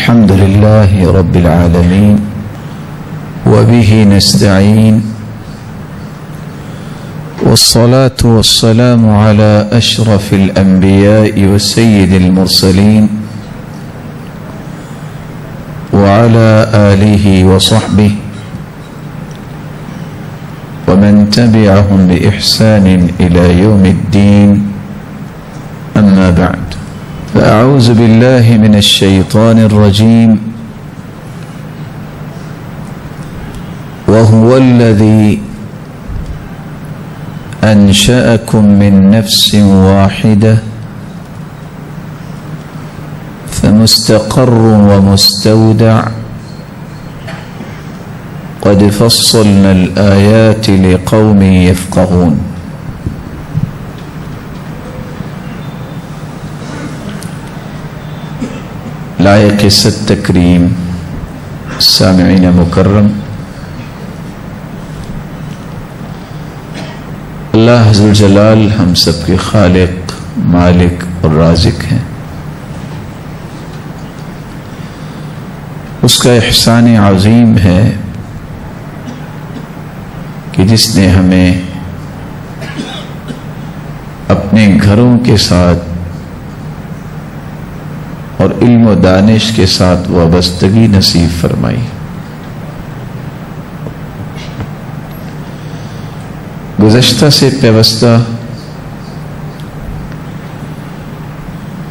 الحمد لله رب العالمين وبه نستعين والصلاة والسلام على أشرف الأنبياء وسيد المرسلين وعلى آله وصحبه ومن تبعهم بإحسان إلى يوم الدين أما بعد فأعوذ بالله من الشيطان الرجيم وهو الذي أنشأكم من نفس واحدة فمستقر ومستودع قد فصلنا الآيات لقوم يفقهون. لائق ست تکریم سامعین مکرم، اللہ ذو الجلال ہم سب کے خالق، مالک اور رازق ہیں۔ اس کا احسان عظیم ہے کہ جس نے ہمیں اپنے گھروں کے ساتھ اور علم و دانش کے ساتھ وابستگی نصیب فرمائی۔ گزشتہ سے پیوستہ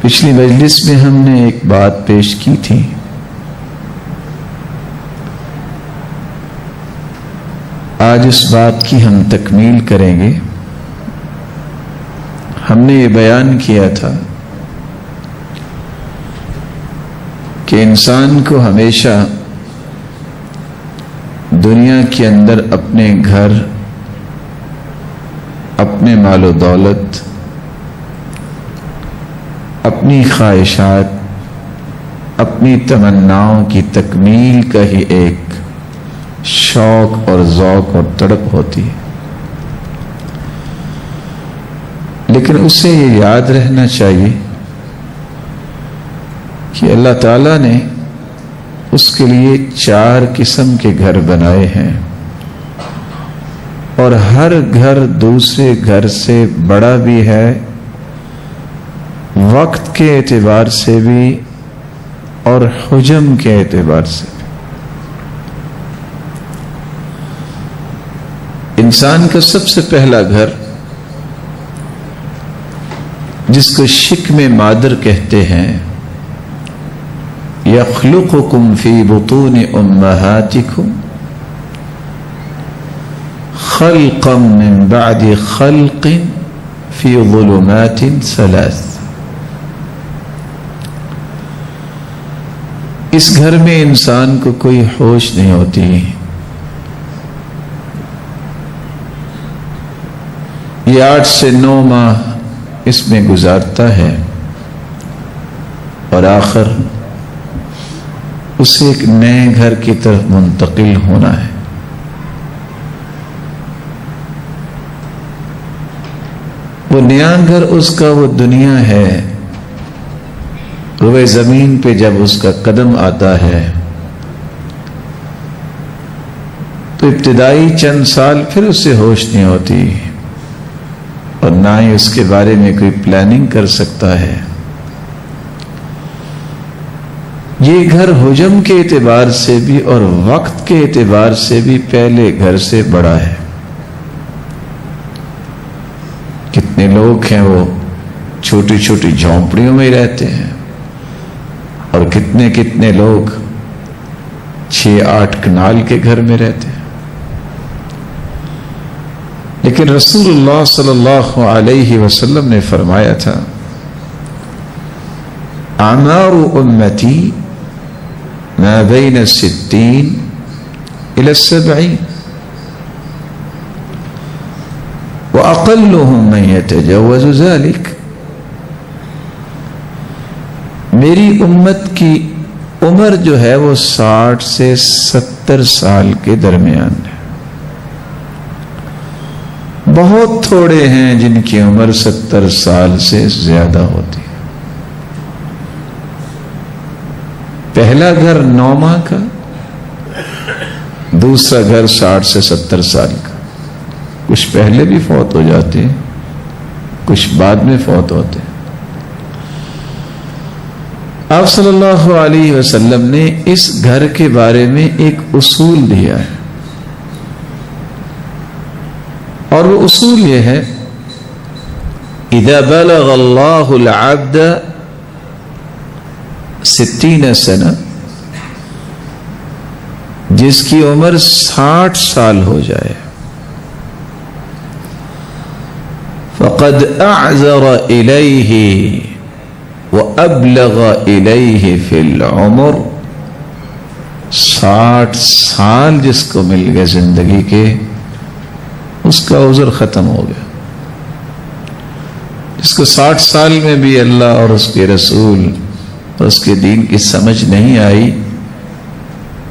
پچھلی مجلس میں ہم نے ایک بات پیش کی تھی، آج اس بات کی ہم تکمیل کریں گے۔ ہم نے یہ بیان کیا تھا کہ انسان کو ہمیشہ دنیا کے اندر اپنے گھر، اپنے مال و دولت، اپنی خواہشات، اپنی تمناؤں کی تکمیل کا ہی ایک شوق اور ذوق اور تڑپ ہوتی ہے، لیکن اسے یہ یاد رہنا چاہیے کہ اللہ تعالیٰ نے اس کے لیے 4 قسم کے گھر بنائے ہیں، اور ہر گھر دوسرے گھر سے بڑا بھی ہے، وقت کے اعتبار سے بھی اور حجم کے اعتبار سے بھی۔ انسان کا سب سے پہلا گھر، جس کو شکم مادر کہتے ہیں، یخلقکم فی بطون امہاتکم خلقا من بعد خلق فی ظلمات 3۔ اس گھر میں انسان کو کوئی ہوش نہیں ہوتی، یہ 8 سے 9 ماہ اس میں گزارتا ہے، اور آخر اسے ایک نئے گھر کی طرف منتقل ہونا ہے۔ وہ نیا گھر اس کا وہ دنیا ہے، روئے زمین پہ جب اس کا قدم آتا ہے تو ابتدائی چند سال پھر اسے ہوش نہیں ہوتی، اور نہ ہی اس کے بارے میں کوئی پلاننگ کر سکتا ہے۔ یہ گھر حجم کے اعتبار سے بھی اور وقت کے اعتبار سے بھی پہلے گھر سے بڑا ہے۔ کتنے لوگ ہیں وہ چھوٹی چھوٹی جھونپڑیوں میں رہتے ہیں، اور کتنے لوگ 6-8 کنال کے گھر میں رہتے ہیں۔ لیکن رسول اللہ صلی اللہ علیہ وسلم نے فرمایا تھا، اعمار امتی ما بین 60 إلى 70 وأقلهم من يتجاوز ذلك۔ میری امت کی عمر جو ہے وہ 60 سے 70 سال کے درمیان ہے۔ بہت تھوڑے ہیں جن کی عمر 70 سال سے زیادہ ہوتی ہے۔ پہلا گھر 9 ماہ کا، دوسرا گھر 60 سے 70 سال کا. کچھ پہلے بھی فوت ہو جاتے ہیں، کچھ بعد میں فوت ہوتے ہیں. آپ صلی اللہ علیہ وسلم نے اس گھر کے بارے میں ایک اصول دیا ہے، اور وہ اصول یہ ہے: اذا بلغ اللہ العبد 60 سنہ، جس کی عمر 60 سال ہو جائے، فقد اعذر الیہ وابلغ الیہ فی العمر، 60 سال جس کو مل گئے زندگی کے، اس کا عذر ختم ہو گیا. جس کو 60 سال میں بھی اللہ اور اس کے رسول اور اس کے دین کی سمجھ نہیں آئی،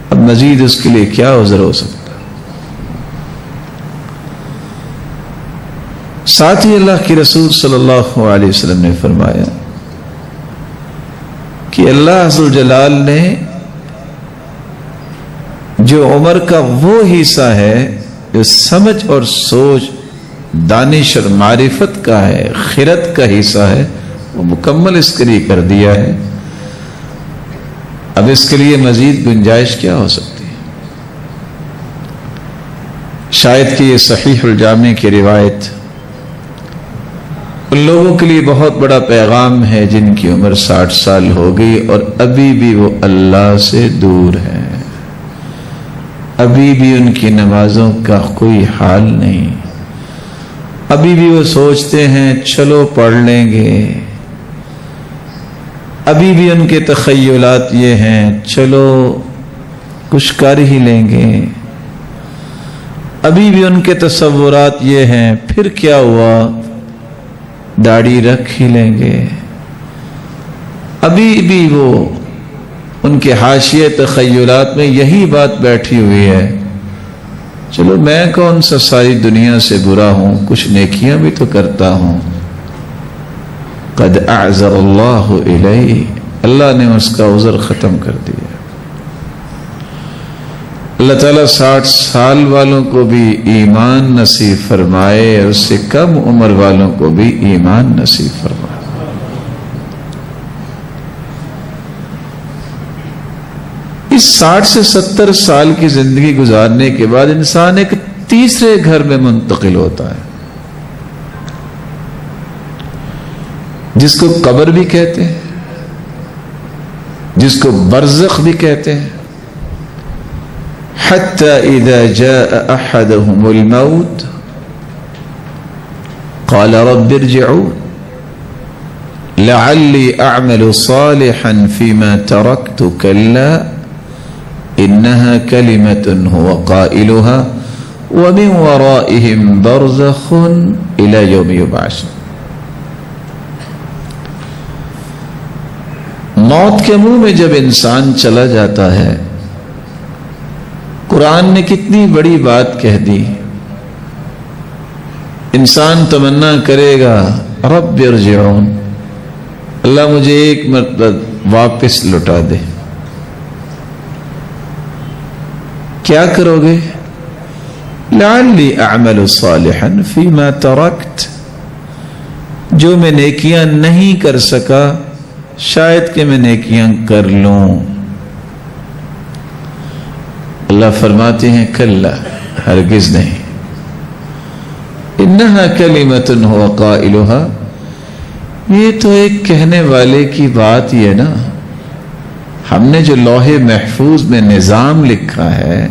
اب مزید اس کے لیے کیا عذر ہو سکتا. ساتھ ہی اللہ کے رسول صلی اللہ علیہ وسلم نے فرمایا کہ اللہ عز و جلال نے جو عمر کا وہ حصہ ہے جو سمجھ اور سوچ، دانش اور معرفت کا ہے، خرد کا حصہ ہے، وہ مکمل اس کے لیے کر دیا ہے. اب اس کے لیے مزید گنجائش کیا ہو سکتی ہے؟ شاید کہ یہ صحیح الجامع کی روایت ان لوگوں کے لیے بہت بڑا پیغام ہے جن کی عمر 60 سال ہو گئی اور ابھی بھی وہ اللہ سے دور ہے، ابھی بھی ان کی نمازوں کا کوئی حال نہیں، ابھی بھی وہ سوچتے ہیں چلو پڑھ لیں گے، ابھی بھی ان کے تخیلات یہ ہیں چلو کچھ کر ہی لیں گے، ابھی بھی ان کے تصورات یہ ہیں پھر کیا ہوا، داڑھی رکھ ہی لیں گے. ابھی بھی وہ ان کے حاشیے تخیلات میں یہی بات بیٹھی ہوئی ہے، چلو میں کون سا ساری دنیا سے برا ہوں، کچھ نیکیاں بھی تو کرتا ہوں. قد اعذر اللہ الیہ، اللہ نے اس کا عذر ختم کر دیا. اللہ تعالیٰ 60 سال والوں کو بھی ایمان نصیب فرمائے اور اس سے کم عمر والوں کو بھی ایمان نصیب فرمائے. اس 60 سے 70 سال کی زندگی گزارنے کے بعد انسان ایک تیسرے گھر میں منتقل ہوتا ہے، جس کو قبر بھی کہتے ہیں، جس کو برزخ بھی کہتے ہیں. حتی اذا جاء احدهم الموت قال رب ارجعون لعلی اعمل صالحا فيما تركت كلا انها كلمة هو قائلها ومن ورائهم برزخ الى يوم يبعثون. موت کے منہ میں جب انسان چلا جاتا ہے، قرآن نے کتنی بڑی بات کہہ دی. انسان تمنا کرے گا رب ارجعون، اللہ مجھے ایک مرتبہ واپس لوٹا دے. کیا کرو گے؟ لعلی اعمل صالحا فیما ترکت، جو میں نیکیاں نہیں کر سکا شاید کہ میں نیکیاں کر لوں. اللہ فرماتے ہیں کلا، ہرگز نہیں. انہا کلمۃ هو قائلها، یہ تو ایک کہنے والے کی بات ہی ہے نا. ہم نے جو لوح محفوظ میں نظام لکھا ہے،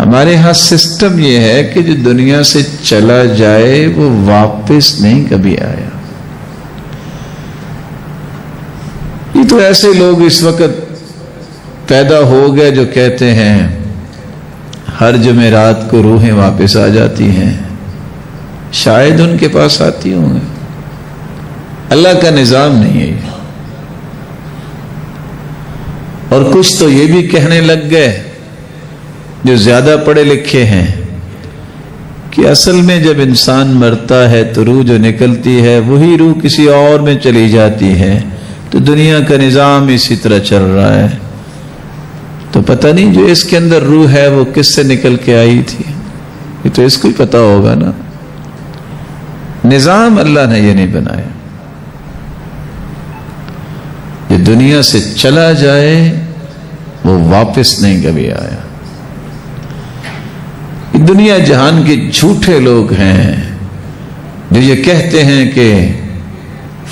ہمارے ہاں سسٹم یہ ہے کہ جو دنیا سے چلا جائے وہ واپس نہیں کبھی آیا. یہ تو ایسے لوگ اس وقت پیدا ہو گئے جو کہتے ہیں ہر جمعرات کو روحیں واپس آ جاتی ہیں. شاید ان کے پاس آتی ہوں گے، اللہ کا نظام نہیں ہے یہ. اور کچھ تو یہ بھی کہنے لگ گئے جو زیادہ پڑھے لکھے ہیں کہ اصل میں جب انسان مرتا ہے تو روح جو نکلتی ہے وہی روح کسی اور میں چلی جاتی ہے، تو دنیا کا نظام اسی طرح چل رہا ہے. تو پتہ نہیں جو اس کے اندر روح ہے وہ کس سے نکل کے آئی تھی، یہ تو اس کو ہی پتہ ہوگا نا. نظام اللہ نے یہ نہیں بنایا. یہ دنیا سے چلا جائے وہ واپس نہیں کبھی آیا. دنیا جہان کے جھوٹے لوگ ہیں جو یہ کہتے ہیں کہ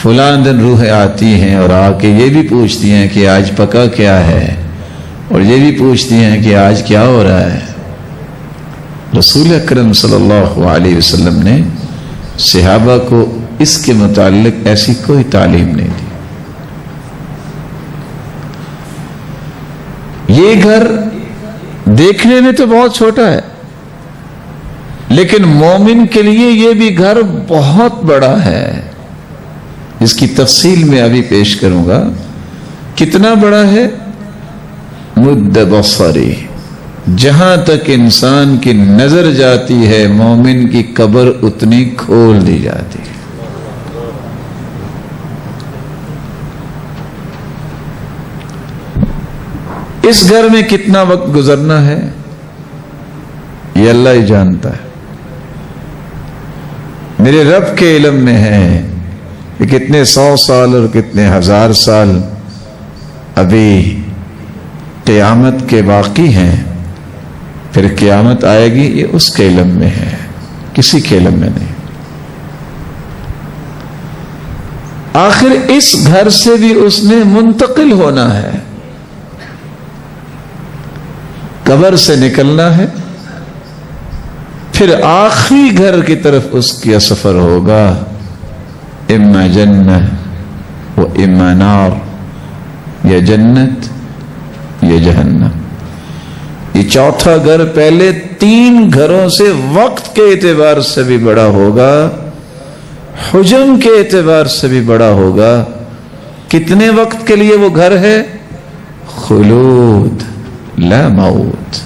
فلاں دن روحیں آتی ہیں اور آ کے یہ بھی پوچھتی ہیں کہ آج پکا کیا ہے، اور یہ بھی پوچھتی ہیں کہ آج کیا ہو رہا ہے. رسول اکرم صلی اللہ علیہ وسلم نے صحابہ کو اس کے متعلق ایسی کوئی تعلیم نہیں دی. یہ گھر دیکھنے میں تو بہت چھوٹا ہے، لیکن مومن کے لیے یہ بھی گھر بہت بڑا ہے، جس کی تفصیل میں ابھی پیش کروں گا. کتنا بڑا ہے؟ مد بصری، جہاں تک انسان کی نظر جاتی ہے مومن کی قبر اتنی کھول دی جاتی ہے. اس گھر میں کتنا وقت گزرنا ہے یہ اللہ ہی جانتا ہے. میرے رب کے علم میں ہے کہ کتنے 100 سال اور کتنے 1000 سال ابھی قیامت کے باقی ہیں، پھر قیامت آئے گی، یہ اس کے علم میں ہے، کسی کے علم میں نہیں. آخر اس گھر سے بھی اس نے منتقل ہونا ہے، قبر سے نکلنا ہے، پھر آخری گھر کی طرف اس کا سفر ہوگا. اما جنہ و اما نار، یا جنت یا جہنم. یہ چوتھا گھر پہلے 3 گھروں سے وقت کے اعتبار سے بھی بڑا ہوگا، حجم کے اعتبار سے بھی بڑا ہوگا. کتنے وقت کے لیے وہ گھر ہے؟ خلود لا موت.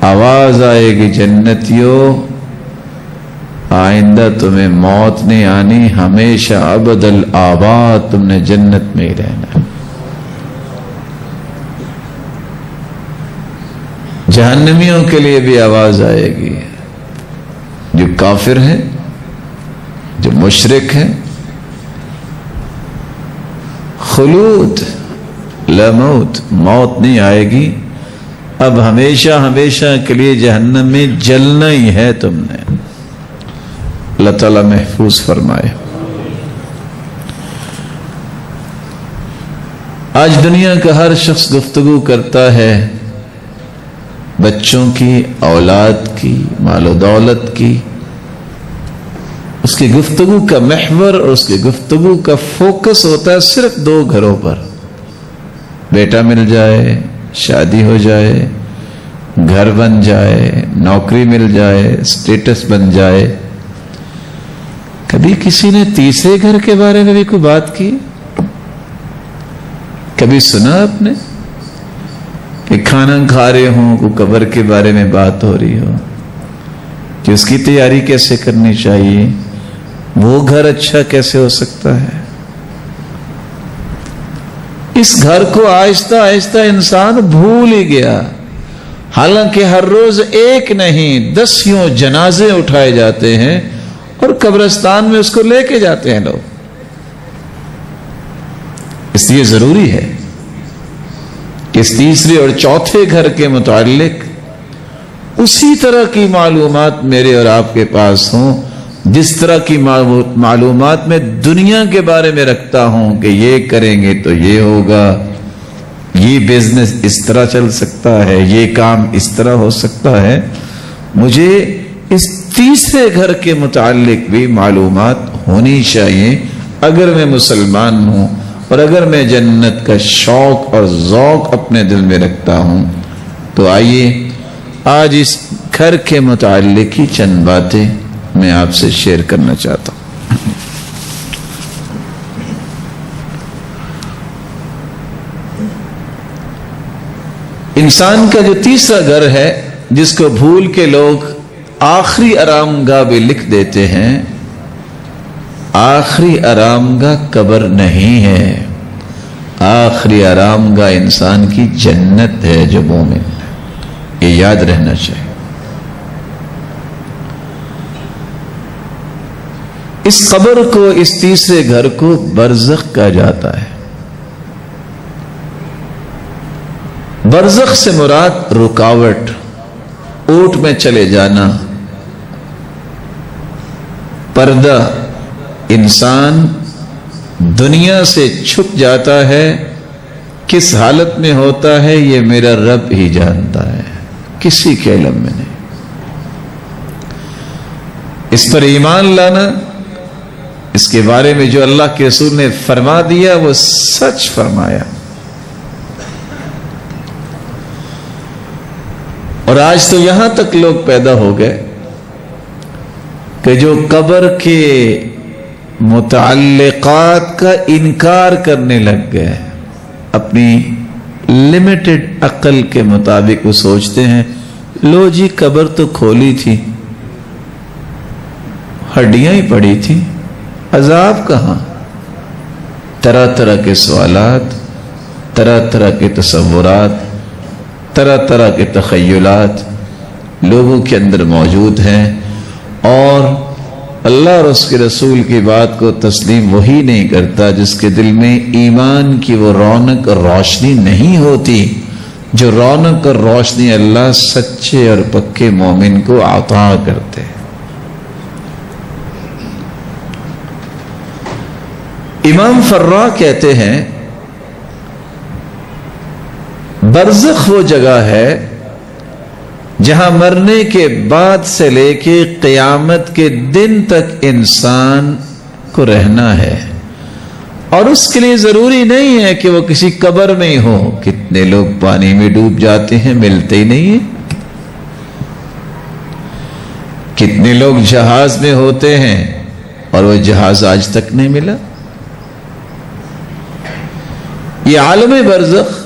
آواز آئے گی جنتیوں، آئندہ تمہیں موت نہیں آنی، ہمیشہ ابد الآباد تم نے جنت میں ہی رہنا. جہنمیوں کے لیے بھی آواز آئے گی، جو کافر ہیں، جو مشرک ہیں. خلود لا موت، موت نہیں آئے گی، اب ہمیشہ ہمیشہ کے لیے جہنم میں جلنا ہی ہے تم نے. اللہ تعالیٰ محفوظ فرمائے. آج دنیا کا ہر شخص گفتگو کرتا ہے بچوں کی، اولاد کی، مال و دولت کی. اس کی گفتگو کا محور اور اس کی گفتگو کا فوکس ہوتا ہے صرف 2 گھروں پر. بیٹا مل جائے، شادی ہو جائے، گھر بن جائے، نوکری مل جائے، سٹیٹس بن جائے. کبھی کسی نے تیسرے گھر کے بارے میں بھی کوئی بات کی؟ کبھی سنا آپ نے کہ کھانا کھا رہے ہوں کوئی قبر کے بارے میں بات ہو رہی ہو کہ اس کی تیاری کیسے کرنی چاہیے، وہ گھر اچھا کیسے ہو سکتا ہے؟ اس گھر کو آہستہ آہستہ انسان بھول ہی گیا. حالانکہ ہر روز ایک نہیں 10 جنازے اٹھائے جاتے ہیں اور قبرستان میں اس کو لے کے جاتے ہیں لوگ. اس لیے ضروری ہے کہ اس تیسرے اور چوتھے گھر کے متعلق اسی طرح کی معلومات میرے اور آپ کے پاس ہوں جس طرح کی معلومات میں دنیا کے بارے میں رکھتا ہوں کہ یہ کریں گے تو یہ ہوگا، یہ بزنس اس طرح چل سکتا ہے، یہ کام اس طرح ہو سکتا ہے. مجھے اس تیسرے گھر کے متعلق بھی معلومات ہونی چاہیے اگر میں مسلمان ہوں اور اگر میں جنت کا شوق اور ذوق اپنے دل میں رکھتا ہوں. تو آئیے آج اس گھر کے متعلق ہی چند باتیں میں آپ سے شیئر کرنا چاہتا ہوں. انسان کا جو تیسرا گھر ہے جس کو بھول کے لوگ آخری آرام گاہ بھی لکھ دیتے ہیں، آخری آرامگاہ قبر نہیں ہے، آخری آرامگاہ انسان کی جنت ہے جو مومن ہے۔ یہ یاد رہنا چاہیے۔ اس قبر کو، اس تیسرے گھر کو برزخ کہا جاتا ہے۔ برزخ سے مراد رکاوٹ، اونٹ میں چلے جانا، پردہ، انسان دنیا سے چھپ جاتا ہے، کس حالت میں ہوتا ہے یہ میرا رب ہی جانتا ہے، کسی کے علم میں نہیں۔ اس پر ایمان لانا، اس کے بارے میں جو اللہ کے رسول نے فرما دیا وہ سچ فرمایا۔ اور آج تو یہاں تک لوگ پیدا ہو گئے کہ جو قبر کے متعلقات کا انکار کرنے لگ گئے۔ اپنی لمیٹڈ عقل کے مطابق وہ سوچتے ہیں لو جی قبر تو کھولی تھی، ہڈیاں ہی پڑی تھی، عذاب کہاں؟ طرح طرح کے سوالات، طرح طرح کے تصورات، طرح طرح کے تخیلات لوگوں کے اندر موجود ہیں، اور اللہ اور اس کے رسول کی بات کو تسلیم وہی نہیں کرتا جس کے دل میں ایمان کی وہ رونق اور روشنی نہیں ہوتی جو رونق اور روشنی اللہ سچے اور پکے مومن کو عطا کرتے ہیں۔ امام فرا کہتے ہیں برزخ وہ جگہ ہے جہاں مرنے کے بعد سے لے کے قیامت کے دن تک انسان کو رہنا ہے، اور اس کے لیے ضروری نہیں ہے کہ وہ کسی قبر میں ہی ہو۔ کتنے لوگ پانی میں ڈوب جاتے ہیں، ملتے ہی نہیں ہیں۔ کتنے لوگ جہاز میں ہوتے ہیں اور وہ جہاز آج تک نہیں ملا۔ یہ عالم برزخ،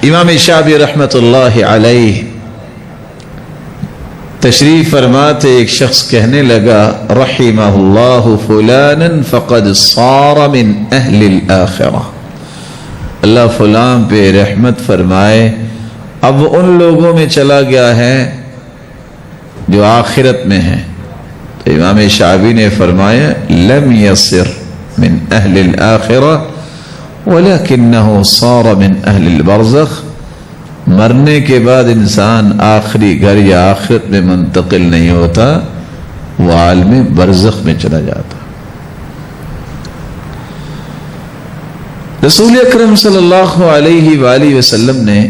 امام شعبی رحمت اللہ علیہ تشریف فرماتے ایک شخص کہنے لگا رحمہ اللہ فلانا فقد صار من اہل الاخرہ، اللہ فلان پہ رحمت فرمائے، اب ان لوگوں میں چلا گیا ہے جو آخرت میں ہیں۔ تو امام شعبی نے فرمایا لم يصر من اہل الاخرہ وَلَكِنَّهُ صَارَ مِنْ أَهْلِ الْبَرْزَخِ، مرنے کے بعد انسان آخری گھر یا آخرت میں منتقل نہیں ہوتا، وہ عالم برزخ میں چلا جاتا۔ رسول اکرم صلی اللہ علیہ وآلہ وسلم نے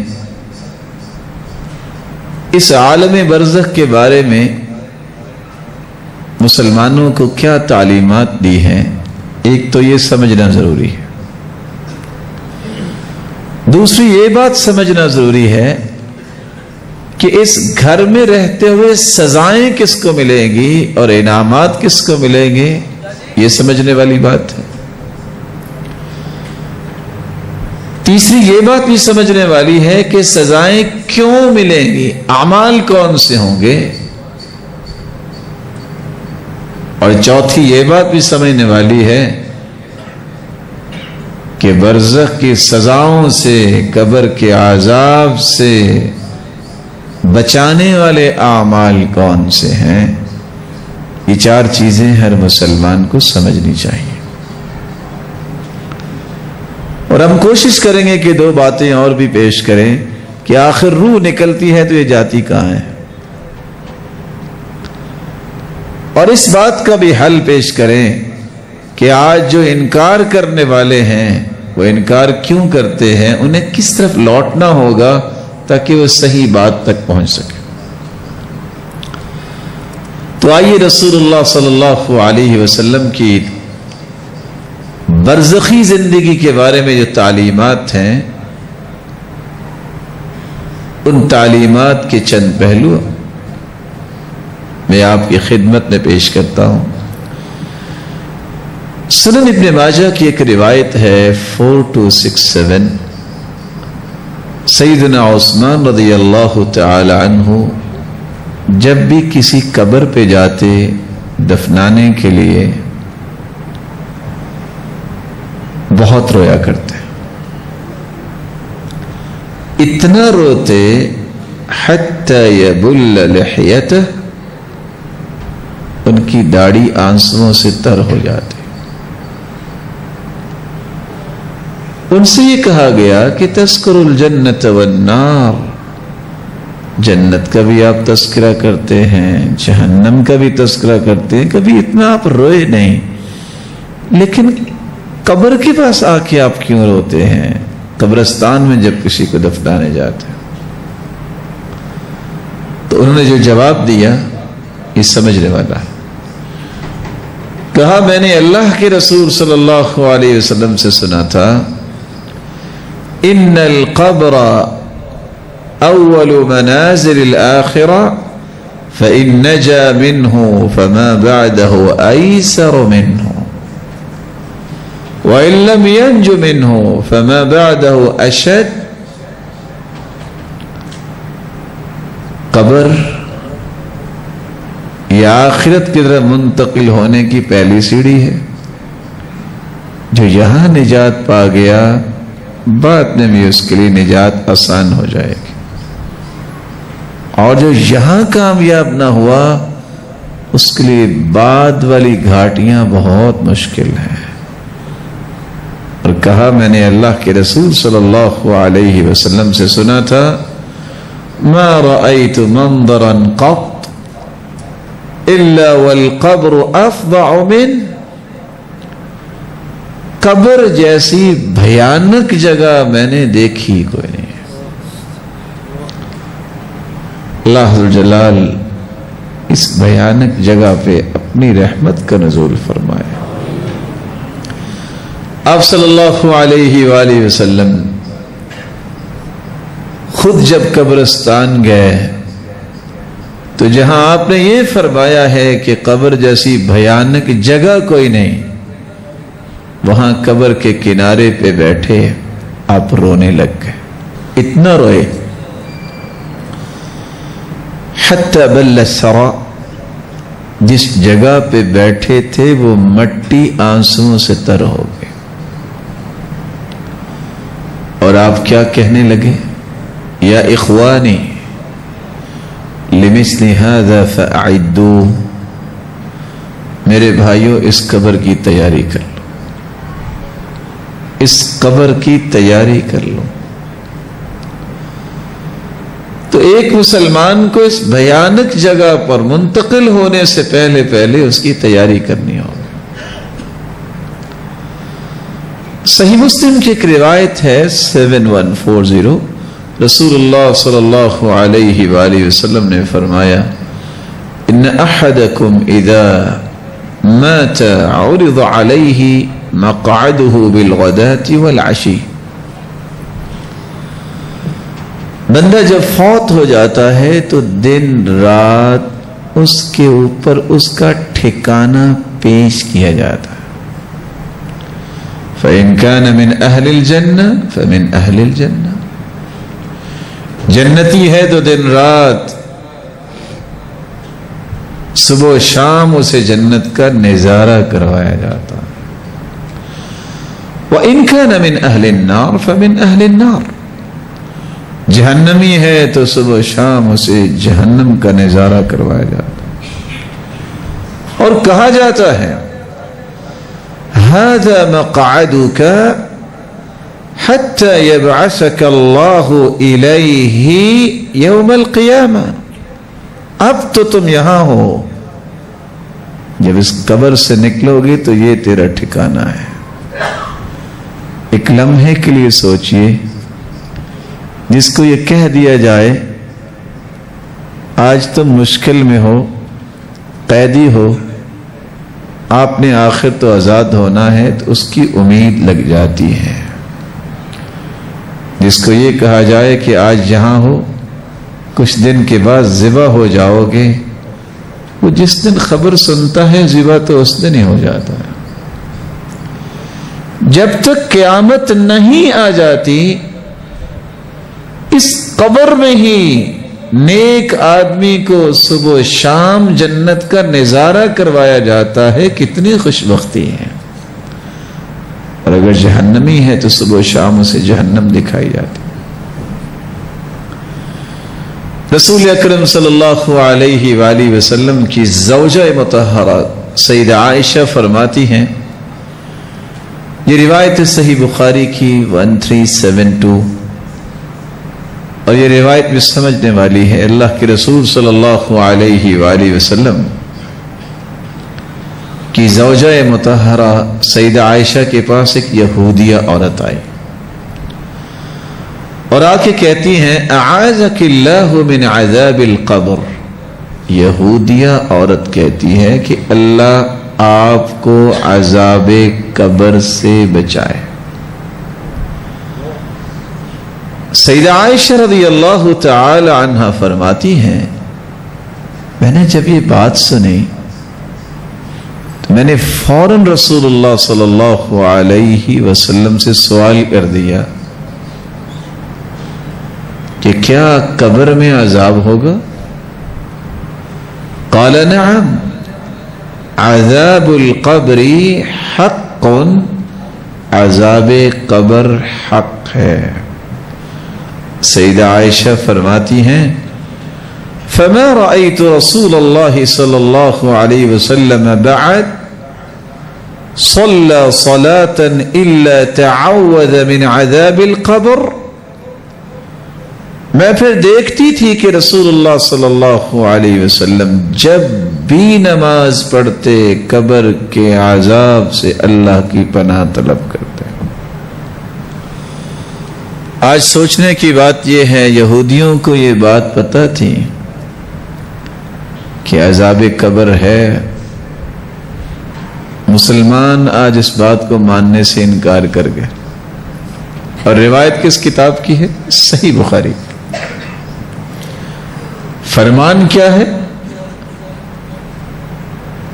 اس عالم برزخ کے بارے میں مسلمانوں کو کیا تعلیمات دی ہیں، ایک تو یہ سمجھنا ضروری ہے، دوسری یہ بات سمجھنا ضروری ہے کہ اس گھر میں رہتے ہوئے سزائیں کس کو ملیں گی اور انعامات کس کو ملیں گے، یہ سمجھنے والی بات ہے۔ تیسری یہ بات بھی سمجھنے والی ہے کہ سزائیں کیوں ملیں گی، اعمال کون سے ہوں گے، اور چوتھی یہ بات بھی سمجھنے والی ہے کہ برزخ کی سزاؤں سے، قبر کے عذاب سے بچانے والے اعمال کون سے ہیں۔ یہ چار چیزیں ہر مسلمان کو سمجھنی چاہیے، اور ہم کوشش کریں گے کہ دو باتیں اور بھی پیش کریں کہ آخر روح نکلتی ہے تو یہ جاتی کہاں ہے، اور اس بات کا بھی حل پیش کریں کہ آج جو انکار کرنے والے ہیں وہ انکار کیوں کرتے ہیں، انہیں کس طرف لوٹنا ہوگا تاکہ وہ صحیح بات تک پہنچ سکے۔ تو آئیے رسول اللہ صلی اللہ علیہ وسلم کی برزخی زندگی کے بارے میں جو تعلیمات ہیں، ان تعلیمات کے چند پہلو میں آپ کی خدمت میں پیش کرتا ہوں۔ سنن ابن ماجہ کی ایک روایت ہے 4267، سیدنا عثمان رضی اللہ تعالی عنہ جب بھی کسی قبر پہ جاتے دفنانے کے لیے بہت رویا کرتے، اتنا روتے حتی یبل لحیتہ، ان کی داڑھی آنسوؤں سے تر ہو جاتی۔ ان سے یہ کہا گیا کہ تذکر الجنت والنار، جنت کا بھی آپ تذکرہ کرتے ہیں، جہنم کا بھی تذکرہ کرتے ہیں، کبھی اتنا آپ روئے نہیں، لیکن قبر کے پاس آ کے آپ کیوں روتے ہیں؟ قبرستان میں جب کسی کو دفنانے جاتے ہیں۔ تو انہوں نے جو جواب دیا یہ سمجھنے والا ہے۔ کہا میں نے اللہ کے رسول صلی اللہ علیہ وسلم سے سنا تھا، ان القبر اول منازل الاخرہ فان نجا منه فما بعده ایسر منه وان لم ينج منه فما بعده اشد۔ قبر یہ آخرت کی طرف منتقل ہونے کی پہلی سیڑھی ہے، جو یہاں نجات پا گیا بعد میں بھی اس کے لیے نجات آسان ہو جائے گی، اور جو یہاں کامیاب نہ ہوا اس کے لیے بعد والی گھاٹیاں بہت مشکل ہیں۔ اور کہا میں نے اللہ کے رسول صلی اللہ علیہ وسلم سے سنا تھا، ما رأيت منظرا قط الا والقبر افظع من، قبر جیسی بھیانک جگہ میں نے دیکھی کوئی نہیں۔ اللہ جلال اس بھیانک جگہ پہ اپنی رحمت کا نزول فرمائے۔ آپ صلی اللہ علیہ وآلہ وسلم خود جب قبرستان گئے تو جہاں آپ نے یہ فرمایا ہے کہ قبر جیسی بھیانک جگہ کوئی نہیں، وہاں قبر کے کنارے پہ بیٹھے آپ رونے لگ گئے، اتنا روئے حتی بل الثرى، جس جگہ پہ بیٹھے تھے وہ مٹی آنسوؤں سے تر ہو گئی۔ اور آپ کیا کہنے لگے؟ یا اخوانی لمثل هذا فاعدوا، میرے بھائیوں اس قبر کی تیاری کر لو، اس قبر کی تیاری کر لو۔ تو ایک مسلمان کو اس بھیانک جگہ پر منتقل ہونے سے پہلے پہلے اس کی تیاری کرنی ہوگی۔ صحیح مسلم کی ایک روایت ہے 7140، رسول اللہ صلی اللہ علیہ وآلہ وسلم نے فرمایا، ان احدکم اذا مات عرض علیہ مقعده بالغداة والعشی، بندہ جب فوت ہو جاتا ہے تو دن رات اس کے اوپر اس کا ٹھکانہ پیش کیا جاتا ہے۔ فَإِن كَانَ مِنْ أَهْلِ الْجَنَّةِ فَمِنْ أَهْلِ الْجَنَّةِ، جنتی ہے تو دن رات صبح و شام اسے جنت کا نظارہ کروایا جاتا ہے۔ وَإِن كَانَ مِنْ أَهْلِ النَّارِ فَمِنْ أَهْلِ النَّارِ، جہنمی ہے تو صبح و شام اسے جہنم کا نظارہ کروایا جاتا ہے۔ اور کہا جاتا ہے هذا مقعدك حتى يبعثك الله إليه يوم القيامة، اب تو تم یہاں ہو، جب اس قبر سے نکلو گے تو یہ تیرا ٹھکانہ ہے۔ ایک لمحے کے لیے سوچئے، جس کو یہ کہہ دیا جائے آج تم مشکل میں ہو، قیدی ہو، آپ نے آخر تو آزاد ہونا ہے، تو اس کی امید لگ جاتی ہے۔ جس کو یہ کہا جائے کہ آج یہاں ہو، کچھ دن کے بعد ذبح ہو جاؤ گے، وہ جس دن خبر سنتا ہے ذبح تو اس دن ہی ہو جاتا ہے۔ جب تک قیامت نہیں آ جاتی اس قبر میں ہی نیک آدمی کو صبح و شام جنت کا نظارہ کروایا جاتا ہے، کتنی خوش بختی ہے۔ اور اگر جہنمی ہے تو صبح و شام اسے جہنم دکھائی جاتی۔ رسول اکرم صلی اللہ علیہ وآلہ وسلم کی زوجہ مطہرہ سیدہ عائشہ فرماتی ہیں، یہ روایت صحیح بخاری کی 1372، اور یہ روایت بھی سمجھنے والی ہے۔ اللہ کے رسول صلی اللہ علیہ وآلہ وسلم کی زوجہ مطہرہ سیدہ عائشہ کے پاس ایک یہودیہ عورت آئی اور آ کے کہتی ہیں، اعاذک اللہ من عذاب القبر۔ یہودیہ عورت کہتی ہے کہ اللہ آپ کو عذاب قبر سے بچائے۔ سیدہ عائشہ رضی اللہ تعالی عنہا فرماتی ہیں، میں نے جب یہ بات سنی تو میں نے فوراً رسول اللہ صلی اللہ علیہ وسلم سے سوال کر دیا کہ کیا قبر میں عذاب ہوگا؟ قال نعم عذاب القبر حق، عذاب قبر حق ہے۔ سیدہ عائشہ فرماتی ہیں، فما رأيت رسول اللہ صلی اللہ علیہ وسلم بعد صلى صلاة إلا تعوذ من عذاب القبر۔ میں پھر دیکھتی تھی کہ رسول اللہ صلی اللہ علیہ وسلم جب بھی نماز پڑھتے قبر کے عذاب سے اللہ کی پناہ طلب کرتے۔ آج سوچنے کی بات یہ ہے، یہودیوں کو یہ بات پتہ تھی کہ عذاب قبر ہے، مسلمان آج اس بات کو ماننے سے انکار کر گئے۔ اور روایت کس کتاب کی ہے؟ صحیح بخاری۔ فرمان کیا ہے؟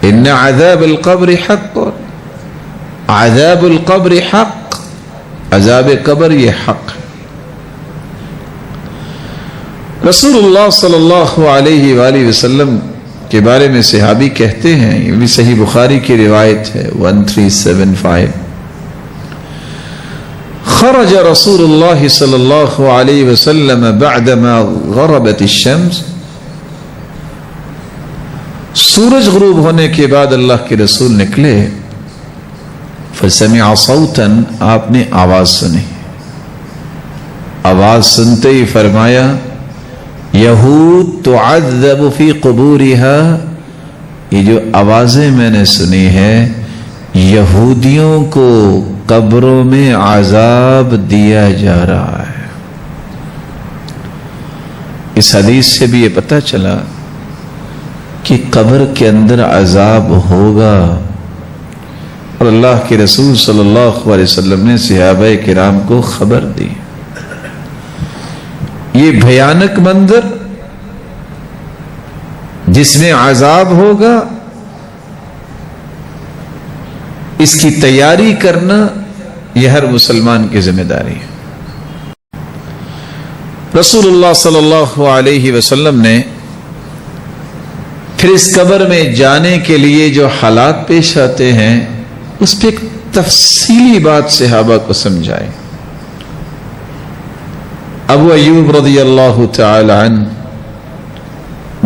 ان عذاب القبر حق، عذاب القبر حق، عذاب قبر یہ حق ہے۔ رسول اللہ صلی اللہ علیہ وآلہ وسلم کے بارے میں صحابی کہتے ہیں، یہ بھی صحیح بخاری کی روایت ہے 1375، خرج رسول اللہ صلی اللہ علیہ وسلم بعدما غربت الشمس۔ سورج غروب ہونے کے بعد اللہ کے رسول نکلے، فسمع صوتا، آپ نے آواز سنی، آواز سنتے ہی فرمایا، یہود تعذب فی قبورها، یہ جو آوازیں میں نے سنی ہے، یہودیوں کو قبروں میں عذاب دیا جا رہا ہے۔ اس حدیث سے بھی یہ پتہ چلا کہ قبر کے اندر عذاب ہوگا، اور اللہ کے رسول صلی اللہ علیہ وسلم نے صحابہ کرام کو خبر دی۔ یہ بھیانک منظر جس میں عذاب ہوگا، اس کی تیاری کرنا یہ ہر مسلمان کی ذمہ داری ہے۔ رسول اللہ صلی اللہ علیہ وسلم نے پھر اس قبر میں جانے کے لیے جو حالات پیش آتے ہیں اس پہ ایک تفصیلی بات صحابہ کو سمجھائے۔ ابو ایوب رضی اللہ تعالی عنہ،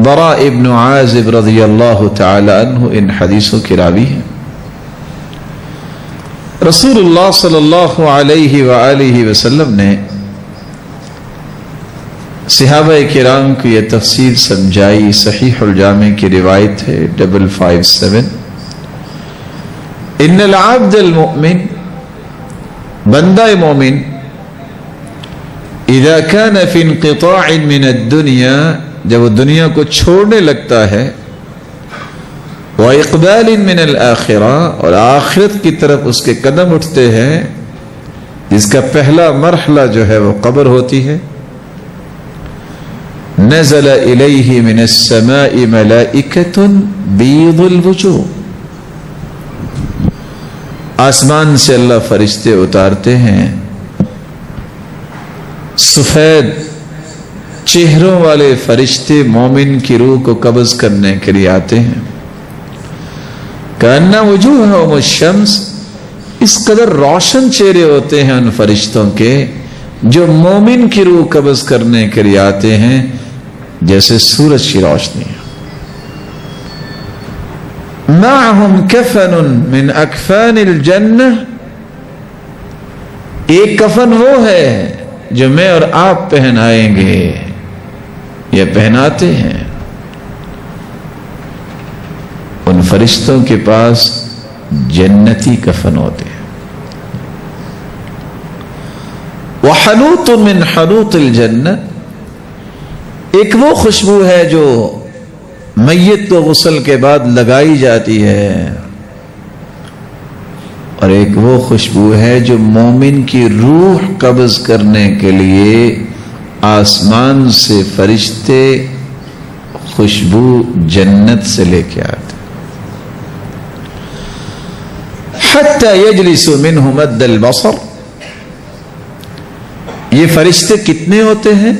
براء ابن عازب رضی اللہ تعالی عنہ ان حدیثوں کی راوی ہیں۔ رسول اللہ صلی اللہ علیہ وآلہ وسلم نے صحابہ کرام کو یہ تفصیل سمجھائی۔ صحیح الجامع کی روایت ہے 557، ان العبد المؤمن، بندہ مومن، اذا كان في انقطاع من الدنيا، جب وہ دنیا کو چھوڑنے لگتا ہے، واقبال من الاخرہ، اور آخرت کی طرف اس کے قدم اٹھتے ہیں، جس کا پہلا مرحلہ جو ہے وہ قبر ہوتی ہے، نزل الیہ من السماء ملائکۃ بیض الوجوہ، آسمان سے اللہ فرشتے اتارتے ہیں، سفید چہروں والے فرشتے مومن کی روح کو قبض کرنے کے لیے آتے ہیں. کأن وجوہہم الشمس، اس قدر روشن چہرے ہوتے ہیں ان فرشتوں کے جو مومن کی روح قبض کرنے کے لیے آتے ہیں جیسے سورج کی روشنی. معہم کفن من اکفان الجنہ، ایک کفن وہ ہے جو میں اور آپ پہنائیں گے یا پہناتے ہیں. ان فرشتوں کے پاس جنتی کفن ہوتے ہیں. وحنوط من حنوط الجنہ، ایک وہ خوشبو ہے جو میت کو غسل کے بعد لگائی جاتی ہے، اور ایک وہ خوشبو ہے جو مومن کی روح قبض کرنے کے لیے آسمان سے فرشتے خوشبو جنت سے لے کے آتے. حتی یجلس منہ مد البصر، یہ فرشتے کتنے ہوتے ہیں؟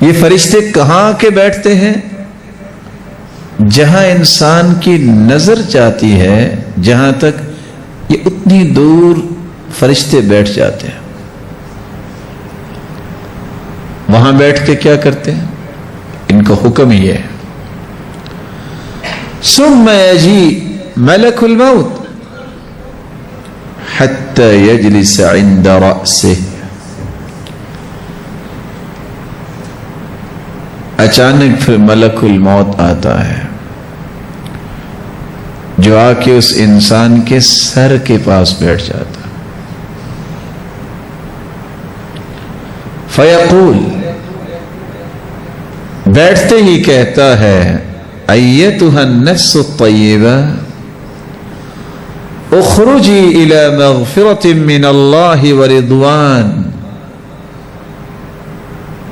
یہ فرشتے کہاں کے بیٹھتے ہیں؟ جہاں انسان کی نظر جاتی ہے جہاں تک یہ اتنی دور فرشتے بیٹھ جاتے ہیں. وہاں بیٹھ کے کیا کرتے ہیں؟ ان کا حکم ہی ہے. ثم یجی ملک الموت حتی یجلس عند رأسه، اچانک پھر ملک الموت آتا ہے جو آ کے اس انسان کے سر کے پاس بیٹھ جاتا. فیقول، بیٹھتے ہی کہتا ہے، ایتھا النفس الطیبہ اخرجی الی مغفرۃ من اللہ ورضوان،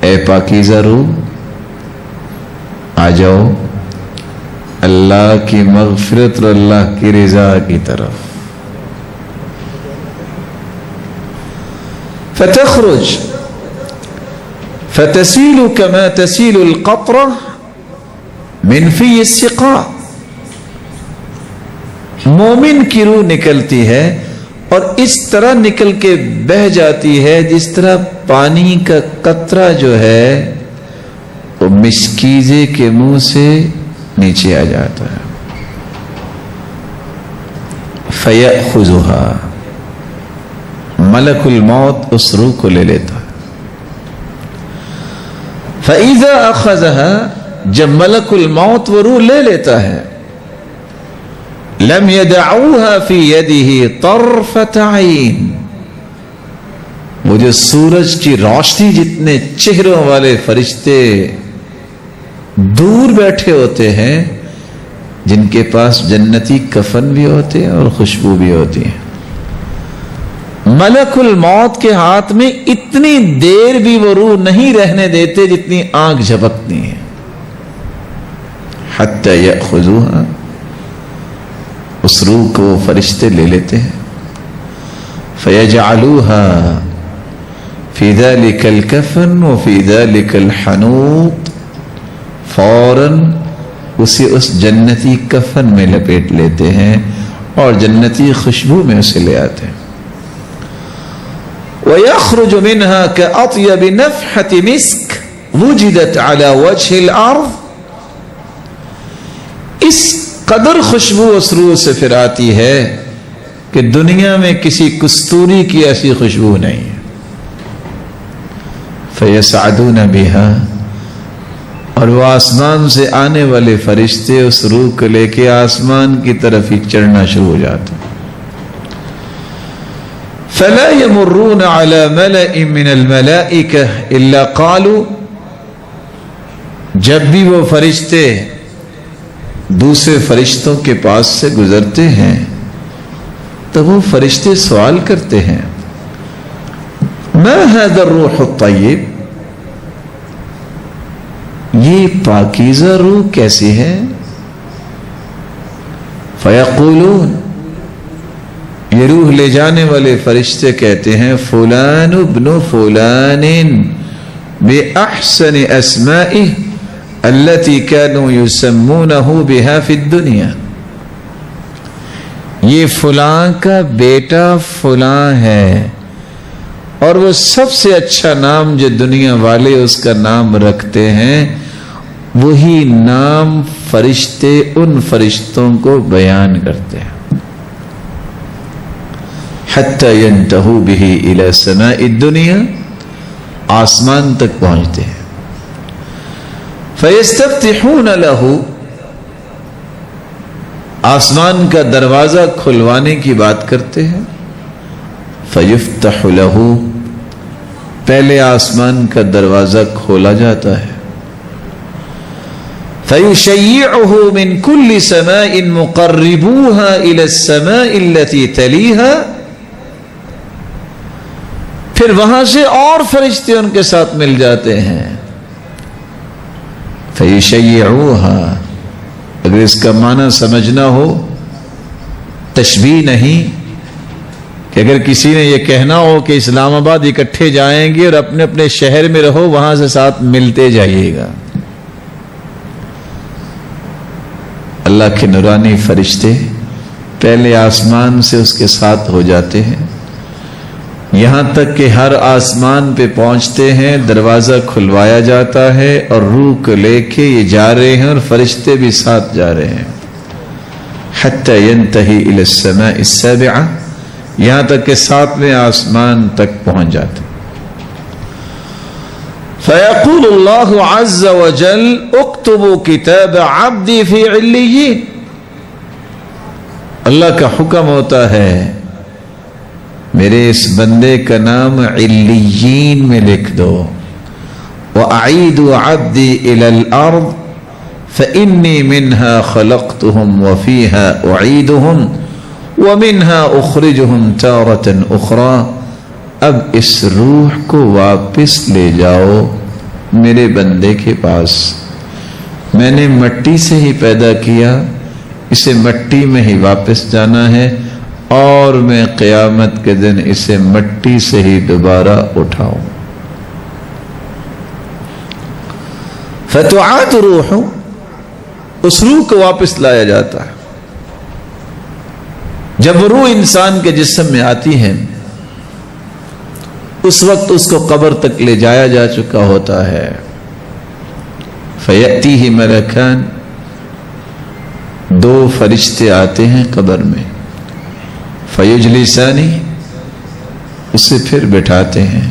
اے پاکیزہ روح آ جاؤ اللہ کی مغفرت اور اللہ کی رضا کی طرف. فتخرج فتسیل کما تسیل القطرہ من فی السقاء، مومن کی روح نکلتی ہے اور اس طرح نکل کے بہہ جاتی ہے جس طرح پانی کا قطرہ جو ہے وہ مشکیزے کے منہ سے نیچے آ جاتا ہے. فیأخذها، ملک الموت اس روح کو لے لیتا ہے. فإذا أخذها، جب ملک الموت وہ روح لے لیتا ہے، لم يدعوها في يده طرفة عين، وہ جو سورج کی روشنی جتنے چہروں والے فرشتے دور بیٹھے ہوتے ہیں جن کے پاس جنتی کفن بھی ہوتے ہیں اور خوشبو بھی ہوتی ہے، ملک الموت کے ہاتھ میں اتنی دیر بھی وہ روح نہیں رہنے دیتے جتنی آنکھ جھپکتی ہے. حتی یأخذوها، اس روح کو فرشتے لے لیتے ہیں. فیجعلوها فی ذلک الکفن وفی ذلک الحنوط، فوراً اسے اس جنتی کفن میں لپیٹ لیتے ہیں اور جنتی خوشبو میں اسے لے آتے ہیں. وَيَخْرُجُ مِنْهَا كَأَطْيَبِ نَفْحَةِ مِسْكٍ وُجِدَتْ عَلَى وَجْهِ الْأَرْضِ، اس قدر خوشبو اس روح سے پھر آتی ہے کہ دنیا میں کسی کستوری کی ایسی خوشبو نہیں ہے. فَيَسْعَدُونَ بِهَا، اور وہ آسمان سے آنے والے فرشتے اس روح کو لے کے آسمان کی طرف ہی چڑھنا شروع ہو جاتے. فلا يمرون على ملأ من الملائكة الا قالوا، جب بھی وہ فرشتے دوسرے فرشتوں کے پاس سے گزرتے ہیں تو وہ فرشتے سوال کرتے ہیں، ما هذا الروح الطیب، یہ پاکیزہ روح کیسی ہے؟ فیقولون، یہ روح لے جانے والے فرشتے کہتے ہیں، فلان ابن فلان بأحسن أسمائه التي كانوا يسمونه بها في الدنيا. یہ فلاں کا بیٹا فلاں ہے، اور وہ سب سے اچھا نام جو دنیا والے اس کا نام رکھتے ہیں، وہی نام فرشتے ان فرشتوں کو بیان کرتے ہیں. حتی ینتہو بہ الی سماء الدنیا، آسمان تک پہنچتے ہیں. فیستفتحون لہ، آسمان کا دروازہ کھلوانے کی بات کرتے ہیں. فیفتح لہ، پہلے آسمان کا دروازہ کھولا جاتا ہے. فیشیعہ من کل سماء مقربوها الی السماء التي تلیها، پھر وہاں سے اور فرشتے ان کے ساتھ مل جاتے ہیں. فیشیعوها، اگر اس کا معنی سمجھنا ہو، تشبیہ نہیں کہ اگر کسی نے یہ کہنا ہو کہ اسلام آباد اکٹھے جائیں گے اور اپنے اپنے شہر میں رہو، وہاں سے ساتھ ملتے جائیے گا. اللہ کے نورانی فرشتے پہلے آسمان سے اس کے ساتھ ہو جاتے ہیں، یہاں تک کہ ہر آسمان پہ پہنچتے ہیں، دروازہ کھلوایا جاتا ہے اور روح کو لے کے یہ جا رہے ہیں اور فرشتے بھی ساتھ جا رہے ہیں. حتی ینتہی الی السماء السابعہ، یہاں تک کہ 7ویں آسمان تک پہنچ جاتے. فیقول اللہ عز وجل اکتبوا کتاب عبدی فی علیین، اللہ کا حکم ہوتا ہے میرے اس بندے کا نام علیین میں لکھ دو. وَأَعِيدُوا عَبْدِي إِلَى الْأَرْضِ فَإِنِّي مِنْهَا خَلَقْتُهُمْ وَفِيهَا أُعِيدُهُمْ وَمِنْهَا أُخْرِجُهُمْ تَارَةً أُخْرَى. اب اس روح کو واپس لے جاؤ میرے بندے کے پاس، میں نے مٹی سے ہی پیدا کیا، اسے مٹی میں ہی واپس جانا ہے، اور میں قیامت کے دن اسے مٹی سے ہی دوبارہ اٹھاؤں. فتعاد روح، اس روح کو واپس لایا جاتا ہے. جب روح انسان کے جسم میں آتی ہے اس وقت اس کو قبر تک لے جایا جا چکا ہوتا ہے. فیأتیہ ملکان، 2 فرشتے آتے ہیں قبر میں. فیجلسانی، اسے پھر بٹھاتے ہیں.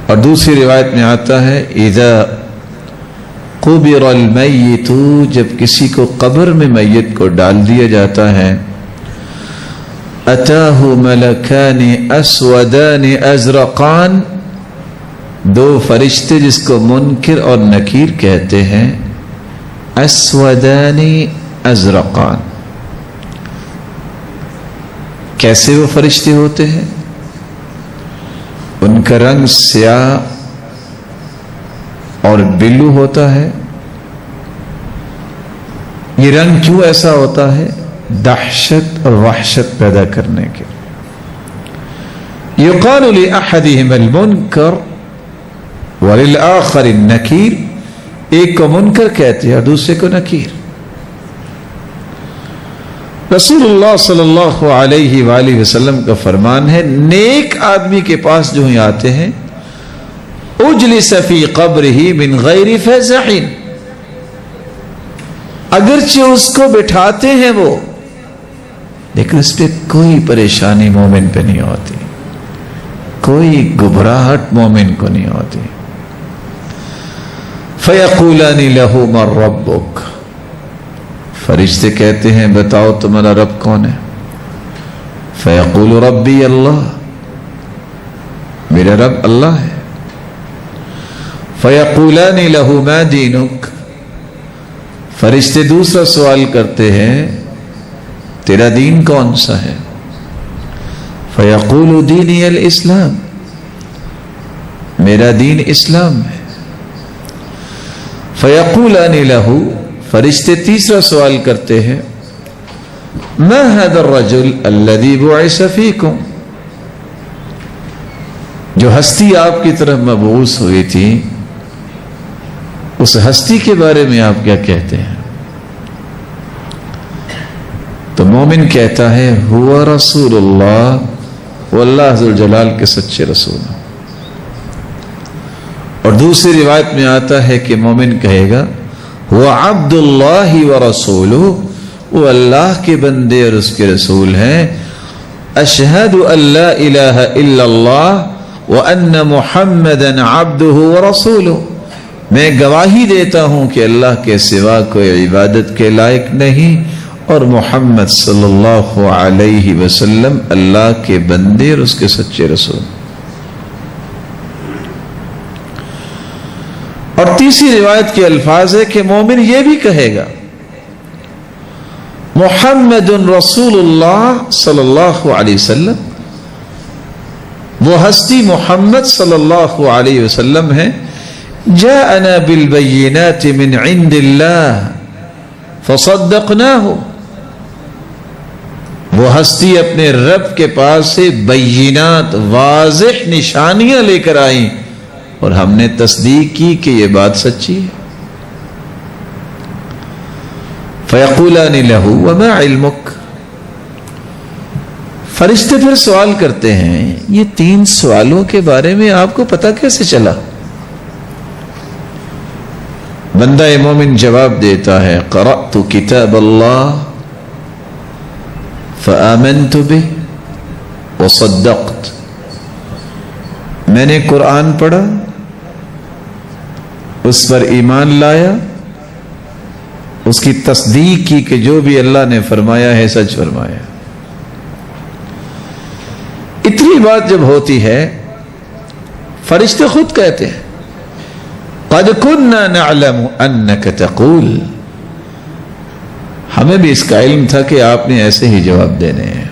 اور دوسری روایت میں آتا ہے اذا قبر المیت، جب کسی کو قبر میں میت کو ڈال دیا جاتا ہے، اتاہ ملکان اسودان ازرقان، 2 فرشتے جس کو منکر اور نکیر کہتے ہیں، اسودان ازرقان. کیسے وہ فرشتے ہوتے ہیں؟ ان کا رنگ سیاہ اور بلو ہوتا ہے. یہ رنگ کیوں ایسا ہوتا ہے؟ دہشت اور وحشت پیدا کرنے کے. یقال لأحدہم المنکر وللآخر النکیر، ایک کو منکر کہتے ہیں اور دوسرے کو نکیر. رسول اللہ صلی اللہ علیہ وآلہ وسلم کا فرمان ہے، نیک آدمی کے پاس جو ہی آتے ہیں، اجلس فی قبرہ من غیر فزع، اگرچہ اس کو بٹھاتے ہیں وہ، لیکن اس پہ کوئی پریشانی مومن پہ نہیں ہوتی، کوئی گھبراہٹ مومن کو نہیں ہوتی. فیقولان لہ من ربک، فرشتے کہتے ہیں بتاؤ تمہارا رب کون ہے؟ فیقول ربی اللہ، میرا رب اللہ ہے. فیقولان لہ ما دینک، فرشتے دوسرا سوال کرتے ہیں تیرا دین کون سا ہے؟ فیقول دینی الاسلام، میرا دین اسلام ہے. فیقولان لہ، فرشتے تیسرا سوال کرتے ہیں ما هذا الرجل الذي بعث فيكم، جو ہستی آپ کی طرف مبعوث ہوئی تھی اس ہستی کے بارے میں آپ کیا کہتے ہیں؟ تو مومن کہتا ہے ہوا رسول اللہ، وہ اللہ ذوالجلال کے سچے رسول ہیں۔ اور دوسری روایت میں آتا ہے کہ مومن کہے گا ہوا عبد اللہ ورسولہ، وہ اللہ کے بندے اور اس کے رسول ہیں۔ اشہد ان لا الہ الا اللہ وان محمدا عبدہ ورسولہ، میں گواہی دیتا ہوں کہ اللہ کے سوا کوئی عبادت کے لائق نہیں اور محمد صلی اللہ علیہ وسلم اللہ کے بندے اور اس کے سچے رسول۔ اور تیسری روایت کے الفاظ ہے کہ مومن یہ بھی کہے گا محمد رسول اللہ صلی اللہ علیہ وسلم، وہ ہستی محمد صلی اللہ علیہ وسلم ہے، جاءنا بالبینات من عند اللہ فصدقناہ، وہ ہستی اپنے رب کے پاس سے بینات واضح نشانیاں لے کر آئیں اور ہم نے تصدیق کی کہ یہ بات سچی ہے۔ فیقولان لہ وما علمک، فرشتے پھر سوال کرتے ہیں یہ 3 سوالوں کے بارے میں آپ کو پتہ کیسے چلا؟ بندہ مومن جواب دیتا ہے قرأت کتاب اللہ فآمنت به وصدقت، میں نے قرآن پڑھا، اس پر ایمان لایا، اس کی تصدیق کی کہ جو بھی اللہ نے فرمایا ہے سچ فرمایا۔ اتنی بات جب ہوتی ہے فرشتے خود کہتے ہیں قد كنا نعلم انك تقول، ہمیں بھی اس کا علم تھا کہ آپ نے ایسے ہی جواب دینے ہیں،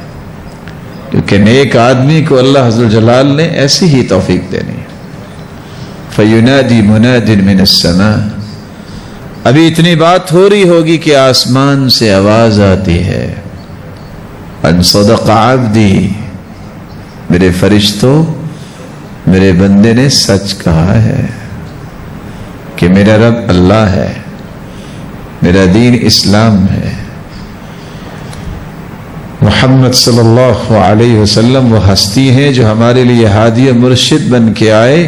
کیونکہ نیک آدمی کو اللہ عز و جلال نے ایسی ہی توفیق دینی ہے۔ فَيُنَادِي مُنَادٍ مِّنَ السَّمَاءِ، ابھی اتنی بات ہو رہی ہوگی کہ آسمان سے آواز آتی ہے ان صدق عبدی، میرے فرشتوں میرے بندے نے سچ کہا ہے کہ میرا رب اللہ ہے، میرا دین اسلام ہے، محمد صلی اللہ علیہ وسلم وہ ہستی ہیں جو ہمارے لیے ہادی و مرشد بن کے آئے،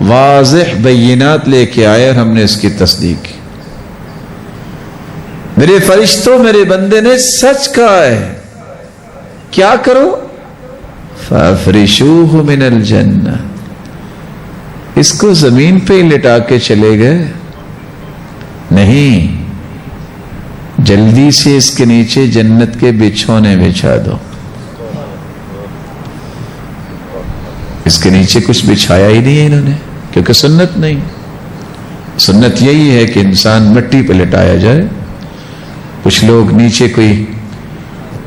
واضح بینات لے کے آئے اور ہم نے اس کی تصدیق کی۔ میرے فرشتوں میرے بندے نے سچ کہا ہے، کیا کرو؟ فَافْرِشُوهُ مِنَ الْجَنَّةِ، اس کو زمین پہ لٹا کے چلے گئے؟ نہیں، جلدی سے اس کے نیچے جنت کے بچھونے بچھا دو۔ اس کے نیچے کچھ بچھایا ہی نہیں ہے انہوں نے، کیونکہ سنت نہیں۔ سنت یہی ہے کہ انسان مٹی پہ لٹایا جائے۔ کچھ لوگ نیچے کوئی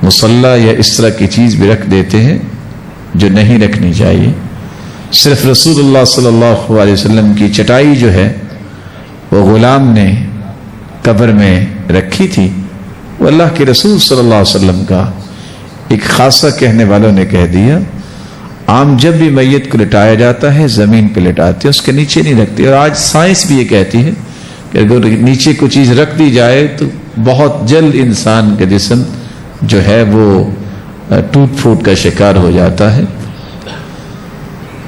مصلی یا اس طرح کی چیز بھی رکھ دیتے ہیں جو نہیں رکھنی چاہیے۔ صرف رسول اللہ صلی اللہ علیہ وسلم کی چٹائی جو ہے وہ غلام نے قبر میں رکھی تھی، وہ اللہ کے رسول صلی اللہ علیہ وسلم کا ایک خاصہ کہنے والوں نے کہہ دیا عام جب بھی میت کو لٹایا جاتا ہے زمین پہ لٹاتے ہیں، اس کے نیچے نہیں رکھتے۔ اور آج سائنس بھی یہ کہتی ہے کہ اگر نیچے کوئی چیز رکھ دی جائے تو بہت جلد انسان کا جسم جو ہے وہ ٹوٹ پھوٹ کا شکار ہو جاتا ہے۔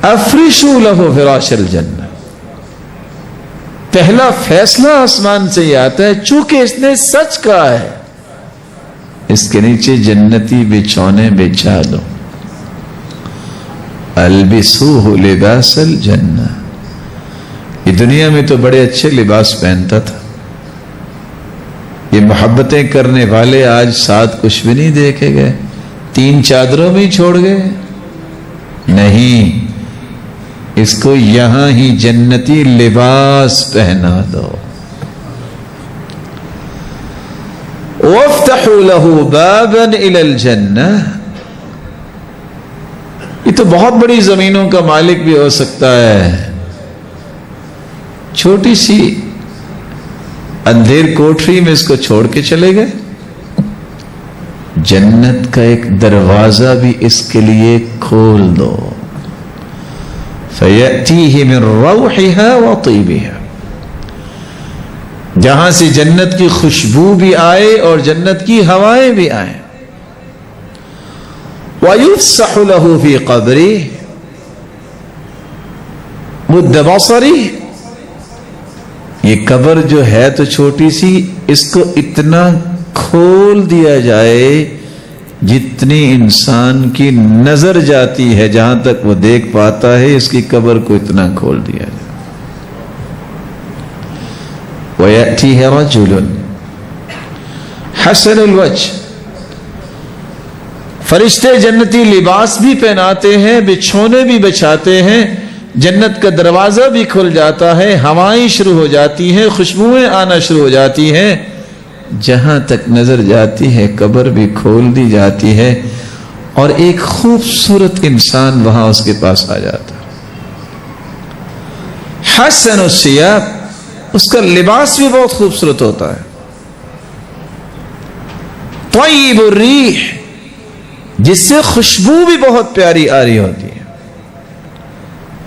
افرشوا لہ فراش الجنہ، پہلا فیصلہ آسمان سے یہ آتا ہے چونکہ اس نے سچ کہا ہے، اس کے نیچے جنتی بچھونے بچھا دو۔ البسوہ لباس الجنہ، یہ دنیا میں تو بڑے اچھے لباس پہنتا تھا، یہ محبتیں کرنے والے آج ساتھ کچھ بھی نہیں دیکھے گئے، 3 چادروں میں ہی چھوڑ گئے۔ نہیں، اس کو یہاں ہی جنتی لباس پہنا دو۔ وَافْتَحُوا لَهُ بَابًا إِلَى الْجَنَّةِ، یہ تو بہت بڑی زمینوں کا مالک بھی ہو سکتا ہے، چھوٹی سی اندھیر کوٹری میں اس کو چھوڑ کے چلے گئے۔ جنت کا ایک دروازہ بھی اس کے لیے کھول دو۔ فَيَأْتِيهِ مِن رَوْحِهَا وَطِيبِهَا، جہاں سے جنت کی خوشبو بھی آئے اور جنت کی ہوائیں بھی آئیں. وَيُفْسَحُ لَهُ فِي قَبْرِهِ مُدَّ بَصَرِهِ، یہ قبر جو ہے تو چھوٹی سی، اس کو اتنا کھول دیا جائے جتنی انسان کی نظر جاتی ہے، جہاں تک وہ دیکھ پاتا ہے اس کی قبر کو اتنا کھول دیا جائے. وَيَأْتِيهِ رَجُلٌ حَسَنُ الْوَجْهِ، فرشتے جنتی لباس بھی پہناتے ہیں، بچھونے بھی بچھاتے ہیں، جنت کا دروازہ بھی کھل جاتا ہے، ہوائیں شروع ہو جاتی ہیں، خوشبوئیں آنا شروع ہو جاتی ہیں، جہاں تک نظر جاتی ہے قبر بھی کھول دی جاتی ہے، اور ایک خوبصورت انسان وہاں اس کے پاس آ جاتا ہے. حسن الثياب، اس کا لباس بھی بہت خوبصورت ہوتا ہے. طیب الریح، جس سے خوشبو بھی بہت پیاری آ رہی ہوتی ہے.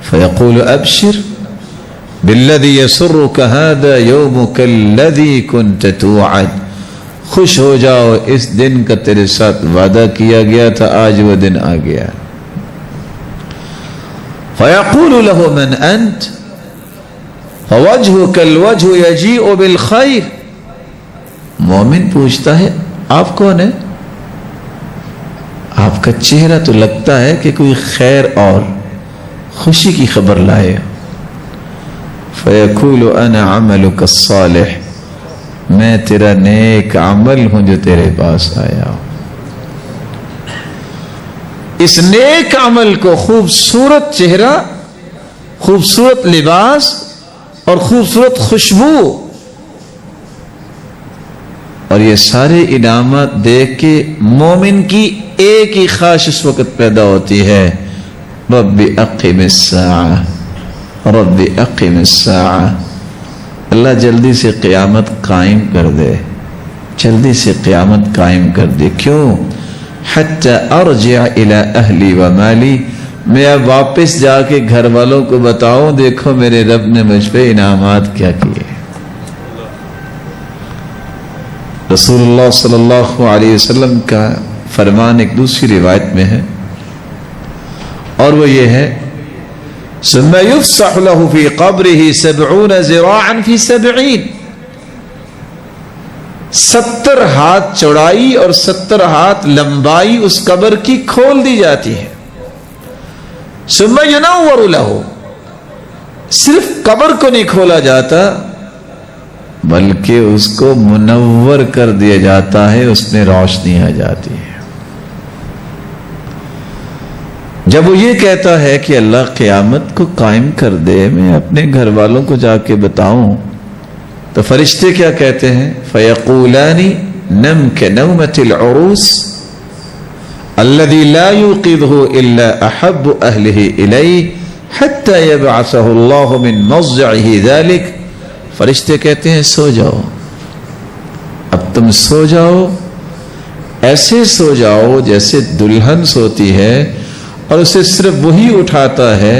فیقول ابشر بالذی یسرک ھذا یومک الذی کنت توعد، خوش ہو جاؤ، اس دن کا تیرے ساتھ وعدہ کیا گیا تھا، آج وہ دن آ گیا. فیقول له من انت فوجهك الوجه يجيء بالخير، مومن پوچھتا ہے آپ کون ہیں؟ آپ کا چہرہ تو لگتا ہے کہ کوئی خیر اور خوشی کی خبر لائے. فیقول انا عملک الصالح، میں تیرا نیک عمل ہوں جو تیرے پاس آیا ہوں. اس نیک عمل کو خوبصورت چہرہ، خوبصورت لباس اور خوبصورت خوشبو اور یہ سارے انعامات دیکھ کے مومن کی ایک ہی خواہش اس وقت پیدا ہوتی ہے، رب اقم الساعہ، رب اقم الساعہ، اللہ جلدی سے قیامت قائم کر دے، جلدی سے قیامت قائم کر دے. کیوں؟ حتی ارجع الی اہلی و مالی، میں اب واپس جا کے گھر والوں کو بتاؤں دیکھو میرے رب نے مجھ پہ انعامات کیا کیے. رسول اللہ صلی اللہ علیہ وسلم کا فرمان ایک دوسری روایت میں ہے، اور وہ یہ ہے ثم يفسح له في قبره 70 ذراعا في 70، 70 ہاتھ چوڑائی اور 70 ہاتھ لمبائی اس قبر کی کھول دی جاتی ہے. ثم ينور له، صرف قبر کو نہیں کھولا جاتا بلکہ اس کو منور کر دیا جاتا ہے، اس میں روشنی آ جاتی ہے. جب وہ یہ کہتا ہے کہ اللہ قیامت کو قائم کر دے، میں اپنے گھر والوں کو جا کے بتاؤں، تو فرشتے کیا کہتے ہیں؟ فیقولان نم کنومۃ العروس الذي لا يوقظه الا احب اهله اليه حتى يبعثه الله من مضجعه ذلك. فرشتے کہتے ہیں سو جاؤ، اب تم سو جاؤ، ایسے سو جاؤ جیسے دلہن سوتی ہے اور اسے صرف وہی اٹھاتا ہے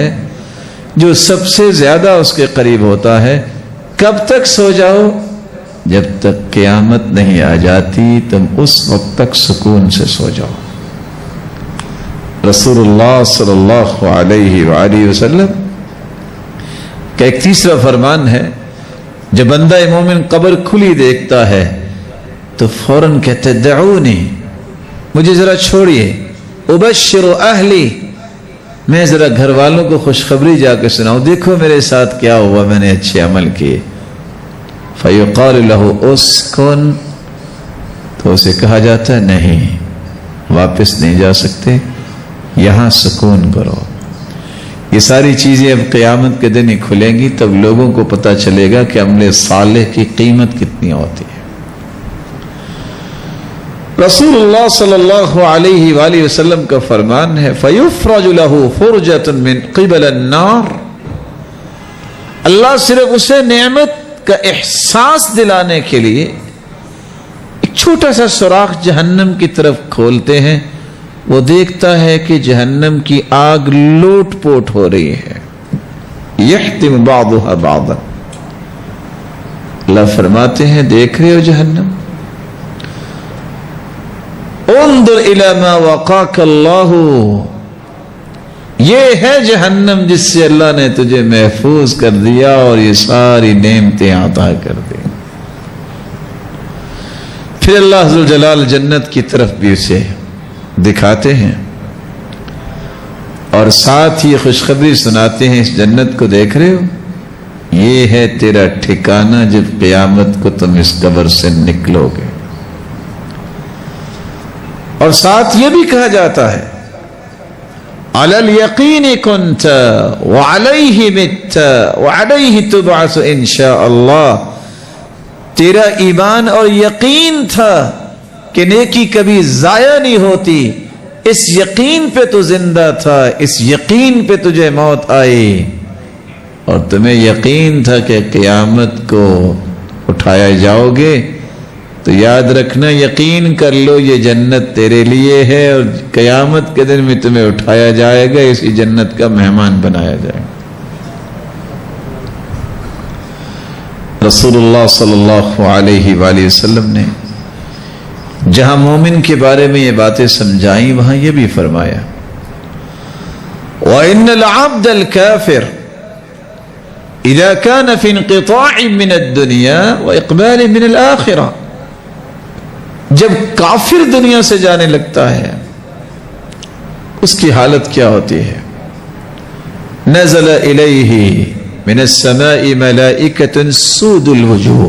جو سب سے زیادہ اس کے قریب ہوتا ہے. کب تک سو جاؤ؟ جب تک قیامت نہیں آ جاتی، تم اس وقت تک سکون سے سو جاؤ. رسول اللہ صلی اللہ علیہ وآلہ وسلم کا ایک تیسرا فرمان ہے، جب بندہ مومن قبر کھلی دیکھتا ہے تو فوراً کہتے دعونی، مجھے ذرا چھوڑیے، ابشر اہلی، میں ذرا گھر والوں کو خوشخبری جا کے سناؤں، دیکھو میرے ساتھ کیا ہوا، میں نے اچھے عمل کیے. فیقال له اسکن، تو اسے کہا جاتا ہے نہیں، واپس نہیں جا سکتے، یہاں سکون کرو. یہ ساری چیزیں اب قیامت کے دن ہی کھلیں گی، تب لوگوں کو پتہ چلے گا کہ عمل صالح کی قیمت کتنی ہوتی ہے. رسول اللہ صلی اللہ علیہ وآلہ وسلم کا فرمان ہے فَيُفْرَجُ لَهُ فُرْجَةٌ مِّن قِبَلَ النَّارِ، اللہ صرف اسے نعمت کا احساس دلانے کے لیے ایک چھوٹا سا سوراخ جہنم کی طرف کھولتے ہیں. وہ دیکھتا ہے کہ جہنم کی آگ لوٹ پوٹ ہو رہی ہے، یحتم بعضها بعضا. اللہ فرماتے ہیں دیکھ رہے ہو جہنم، انظر الی ما وقاک اللہ، یہ ہے جہنم جس سے اللہ نے تجھے محفوظ کر دیا اور یہ ساری نعمتیں عطا کر دی. پھر اللہ ذو الجلال جنت کی طرف بھی اسے دکھاتے ہیں اور ساتھ ہی خوشخبری سناتے ہیں، اس جنت کو دیکھ رہے ہو، یہ ہے تیرا ٹھکانہ جب قیامت کو تم اس قبر سے نکلو گے. اور ساتھ یہ بھی کہا جاتا ہے علی الیقین کنت وعلیہ مت وعلیہ تبعث انشاء اللہ. تیرا ایمان اور یقین تھا کہ نیکی کبھی ضائع نہیں ہوتی، اس یقین پہ تو زندہ تھا، اس یقین پہ تجھے موت آئی، اور تمہیں یقین تھا کہ قیامت کو اٹھایا جاؤ گے. تو یاد رکھنا، یقین کر لو یہ جنت تیرے لیے ہے اور قیامت کے دن میں تمہیں اٹھایا جائے گا، اسی جنت کا مہمان بنایا جائے گا. رسول اللہ صلی اللہ علیہ وآلہ وسلم نے جہاں مومن کے بارے میں یہ باتیں سمجھائیں وہاں یہ بھی فرمایا وَإِنَّ الْعَبْدَ الْكَافِرِ إِذَا كَانَ فِي انْقِطَاعٍ مِّنَ الدُّنْيَا وَإِقْبَالٍ مِّنَ الْآخِرَةِ. جب کافر دنیا سے جانے لگتا ہے اس کی حالت کیا ہوتی ہے؟ نزل الیہ من السماء ملائکۃ سود الوجوہ،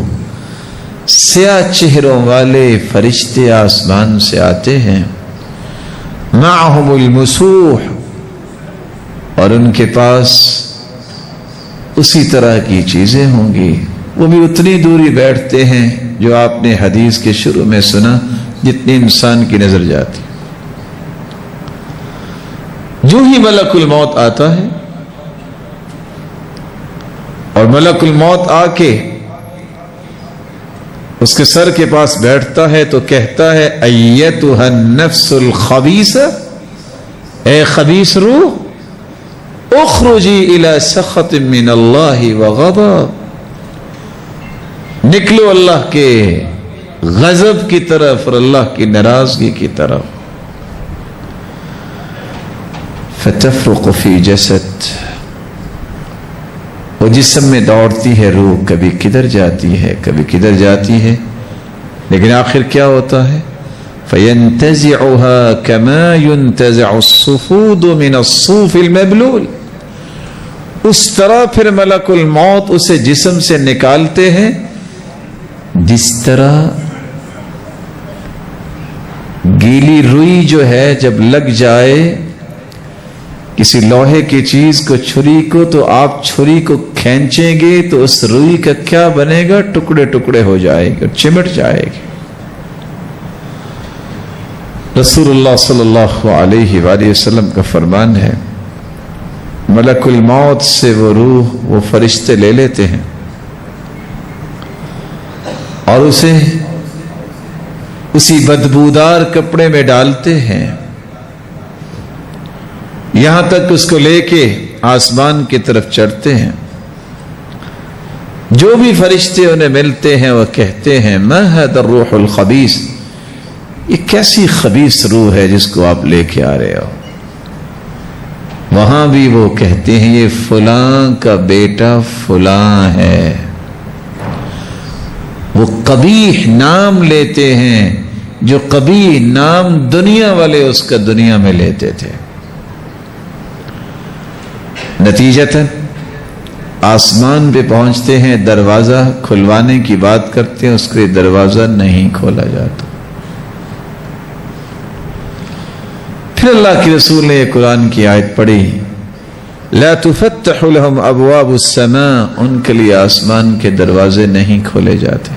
سیاہ چہروں والے فرشتے آسمان سے آتے ہیں، معہم المسوح، اور ان کے پاس اسی طرح کی چیزیں ہوں گی. وہ بھی اتنی دوری بیٹھتے ہیں جو آپ نے حدیث کے شروع میں سنا جتنی انسان کی نظر جاتی. جو ہی ملک الموت آتا ہے اور ملک الموت آ کے اس کے سر کے پاس بیٹھتا ہے تو کہتا ہے ایتھا النفس الخبیثہ، اے خبیث روح، اخرجی الی سخط من اللہ وغضب، نکلو اللہ کے غضب کی طرف اور اللہ کی ناراضگی کی طرف. فتفرق فی جسد، وہ جسم میں دوڑتی ہے روح، کبھی کدھر جاتی ہے کبھی کدھر جاتی ہے، لیکن آخر کیا ہوتا ہے؟ فَيَنْتَزِعُهَا كَمَا يُنْتَزِعُ الصُّفُودُ مِنَ الصُّوفِ الْمَبْلُولِ. اس طرح پھر ملک الموت اسے جسم سے نکالتے ہیں جس طرح گیلی روئی جو ہے جب لگ جائے کسی لوہے کی چیز کو، چھری کو، تو آپ چھری کو کھینچیں گے تو اس روئی کا کیا بنے گا؟ ٹکڑے ٹکڑے ہو جائے گی اور چمٹ جائے گی. رسول اللہ صلی اللہ علیہ وآلہ وسلم کا فرمان ہے ملک الموت سے وہ روح، وہ فرشتے لے لیتے ہیں اور اسے اسی بدبودار کپڑے میں ڈالتے ہیں، یہاں تک اس کو لے کے آسمان کی طرف چڑھتے ہیں. جو بھی فرشتے انہیں ملتے ہیں وہ کہتے ہیں ما ھذا الروح الخبیث، یہ کیسی خبیث روح ہے جس کو آپ لے کے آ رہے ہو. وہاں بھی وہ کہتے ہیں یہ فلاں کا بیٹا فلاں ہے. وہ قبیح نام لیتے ہیں جو قبیح نام دنیا والے اس کا دنیا میں لیتے تھے. نتیجتاً آسمان پہ پہنچتے ہیں، دروازہ کھلوانے کی بات کرتے ہیں، اس کے دروازہ نہیں کھولا جاتا. پھر اللہ کے رسول نے قرآن کی آیت پڑھی لا تفتح لهم ابواب السماء، ان کے لیے آسمان کے دروازے نہیں کھولے جاتے.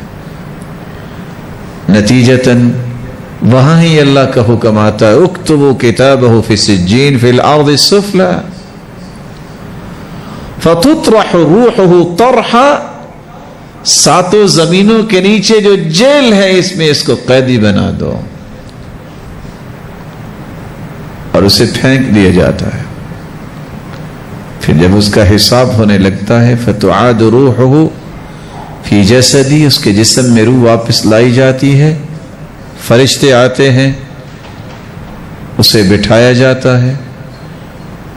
نتیجتاً وہاں ہی اللہ کا حکم آتا ہے اکتبوا کتابہ فی سجین فی الارض السفلی فتطرح روحہ طرحا، ساتوں زمینوں کے نیچے جو جیل ہے اس میں اس کو قیدی بنا دو، اور اسے پھینک دیا جاتا ہے. پھر جب اس کا حساب ہونے لگتا ہے فتعاد روحہ فی جسدی، اس کے جسم میں روح واپس لائی جاتی ہے، فرشتے آتے ہیں، اسے بٹھایا جاتا ہے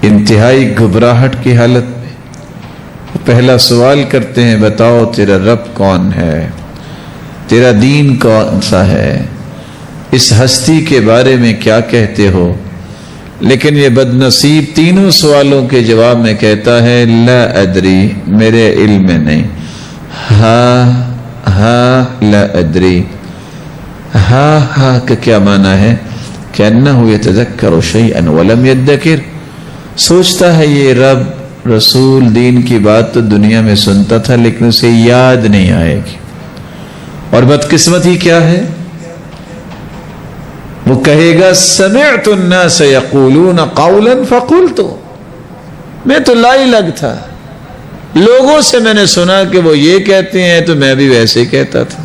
انتہائی گھبراہٹ کی حالت میں۔ پہلا سوال کرتے ہیں بتاؤ تیرا رب کون ہے، تیرا دین کون سا ہے، اس ہستی کے بارے میں کیا کہتے ہو؟ لیکن یہ بد نصیب تینوں سوالوں کے جواب میں کہتا ہے لا ادری، میرے علم میں نہیں۔ ہاں لا ادری، ہاں کا کیا معنی ہے کہ انہو یتذکر شیئا ولم یدکر، سوچتا ہے یہ رب رسول دین کی بات تو دنیا میں سنتا تھا لیکن اسے یاد نہیں آئے گی۔ اور بدقسمتی کیا ہے، وہ کہے گا سمعت الناس یقولون قولا فقلت، میں تو لا الگ تھا، لوگوں سے میں نے سنا کہ وہ یہ کہتے ہیں تو میں بھی ویسے ہی کہتا تھا،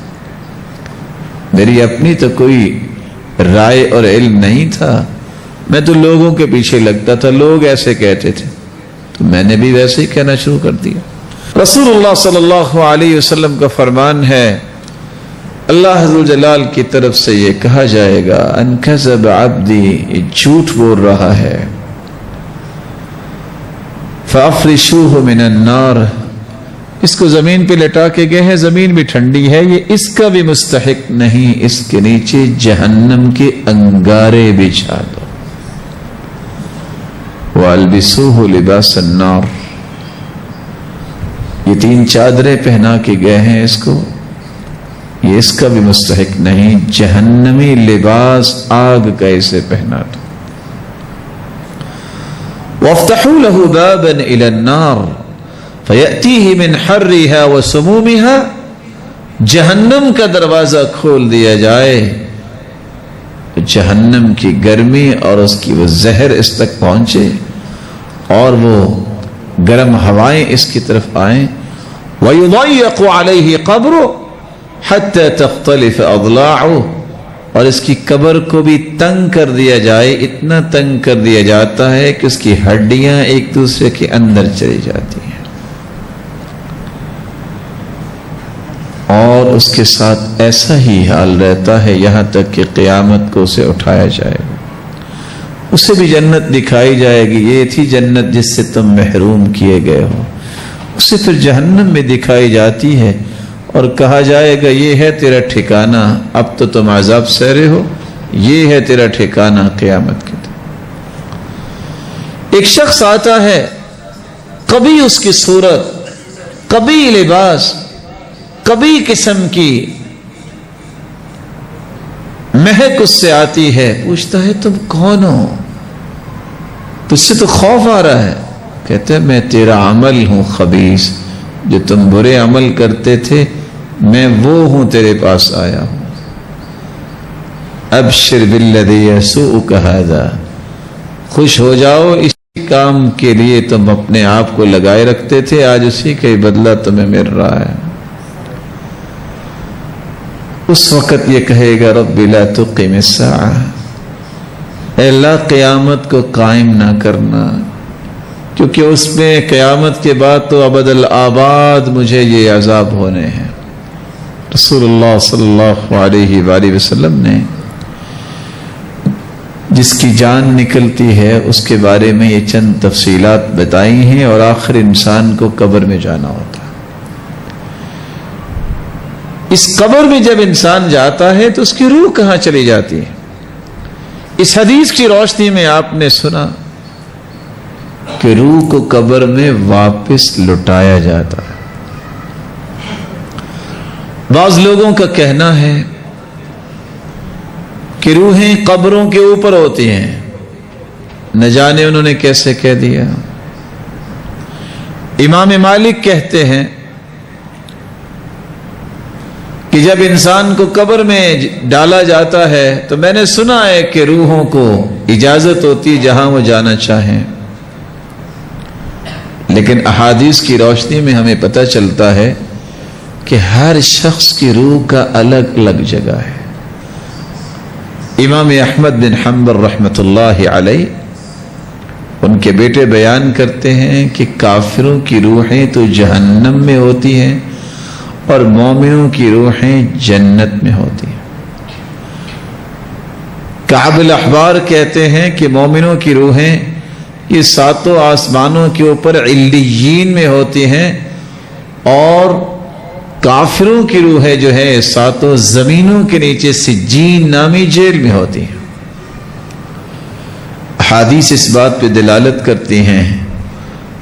میری اپنی تو کوئی رائے اور علم نہیں تھا، میں تو لوگوں کے پیچھے لگتا تھا، لوگ ایسے کہتے تھے تو میں نے بھی ویسے ہی کہنا شروع کر دیا۔ رسول اللہ صلی اللہ علیہ وسلم کا فرمان ہے، اللہ عز و جلال کی طرف سے یہ کہا جائے گا ان کذب عبدی، یہ جھوٹ بول رہا ہے، فافرشوہ من النار، اس کو زمین پہ لٹا کے گئے ہیں، زمین بھی ٹھنڈی ہے، یہ اس کا بھی مستحق نہیں، اس کے نیچے جہنم کے انگارے بچھا دو۔ والبسوہ لباس النار، یہ 3 چادریں پہنا کے گئے ہیں اس کو، یہ اس کا بھی مستحق نہیں، جہنمی لباس آگ کا اسے پہنا دو۔ وَافْتَحُوا لَهُ بَابًا إِلَى النَّارِ فَيَأْتِيهِ مِنْ حَرِّهَا وَسُمُومِهَا، جہنم کا دروازہ کھول دیا جائے، جہنم کی گرمی اور اس کی وہ زہر اس تک پہنچے اور وہ گرم ہوائیں اس کی طرف آئیں۔ وَيُضَيَّقُ عَلَيْهِ قَبْرُ حَتَّى تَخْتَلِفَ أَضْلَاعُهُ، اور اس کی قبر کو بھی تنگ کر دیا جائے، اتنا تنگ کر دیا جاتا ہے کہ اس کی ہڈیاں ایک دوسرے کے اندر چلی جاتی ہیں، اور اس کے ساتھ ایسا ہی حال رہتا ہے یہاں تک کہ قیامت کو اسے اٹھایا جائے گا، اسے بھی جنت دکھائی جائے گی، یہ تھی جنت جس سے تم محروم کیے گئے ہو، اسے پھر جہنم میں دکھائی جاتی ہے اور کہا جائے گا یہ ہے تیرا ٹھکانہ، اب تو تم عذاب سہ رہے ہو، یہ ہے تیرا ٹھکانہ قیامت کے دن۔ ایک شخص آتا ہے، کبھی اس کی صورت، کبھی لباس، کبھی قسم کی مہک اس سے آتی ہے، پوچھتا ہے تم کون ہو، تجھ سے تو خوف آ رہا ہے، کہتے ہیں میں تیرا عمل ہوں خبیث، جو تم برے عمل کرتے تھے میں وہ ہوں تیرے پاس آیا ہوں۔ ابشر بالذی یسوءک ھذا، خوش ہو جاؤ اس کام کے لیے تم اپنے آپ کو لگائے رکھتے تھے، آج اسی کا بدلہ تمہیں مل رہا ہے۔ اس وقت یہ کہے گا رب لا تقم الساعہ، اے اللہ قیامت کو قائم نہ کرنا، کیونکہ اس میں قیامت کے بعد تو ابد الآباد مجھے یہ عذاب ہونے ہیں۔ رسول اللہ صلی اللہ علیہ وآلہ وسلم نے جس کی جان نکلتی ہے اس کے بارے میں یہ چند تفصیلات بتائی ہیں، اور آخر انسان کو قبر میں جانا ہوتا ہے۔ اس قبر میں جب انسان جاتا ہے تو اس کی روح کہاں چلی جاتی ہے؟ اس حدیث کی روشنی میں آپ نے سنا کہ روح کو قبر میں واپس لٹایا جاتا ہے۔ بعض لوگوں کا کہنا ہے کہ روحیں قبروں کے اوپر ہوتی ہیں، نہ جانے انہوں نے کیسے کہہ دیا۔ امام مالک کہتے ہیں کہ جب انسان کو قبر میں ڈالا جاتا ہے تو میں نے سنا ہے کہ روحوں کو اجازت ہوتی جہاں وہ جانا چاہیں، لیکن احادیث کی روشنی میں ہمیں پتہ چلتا ہے کہ ہر شخص کی روح کا الگ الگ جگہ ہے۔ امام احمد بن حنبل رحمۃ اللہ علیہ ان کے بیٹے بیان کرتے ہیں کہ کافروں کی روحیں تو جہنم میں ہوتی ہیں اور مومنوں کی روحیں جنت میں ہوتی ہیں۔ کعب الاحبار کہتے ہیں کہ مومنوں کی روحیں یہ ساتوں آسمانوں کے اوپر علیین میں ہوتی ہیں اور کافروں کی روحیں جو ہے ساتوں زمینوں کے نیچے سجین نامی جیل میں ہوتی ہیں۔ حدیث اس بات پہ دلالت کرتی ہیں۔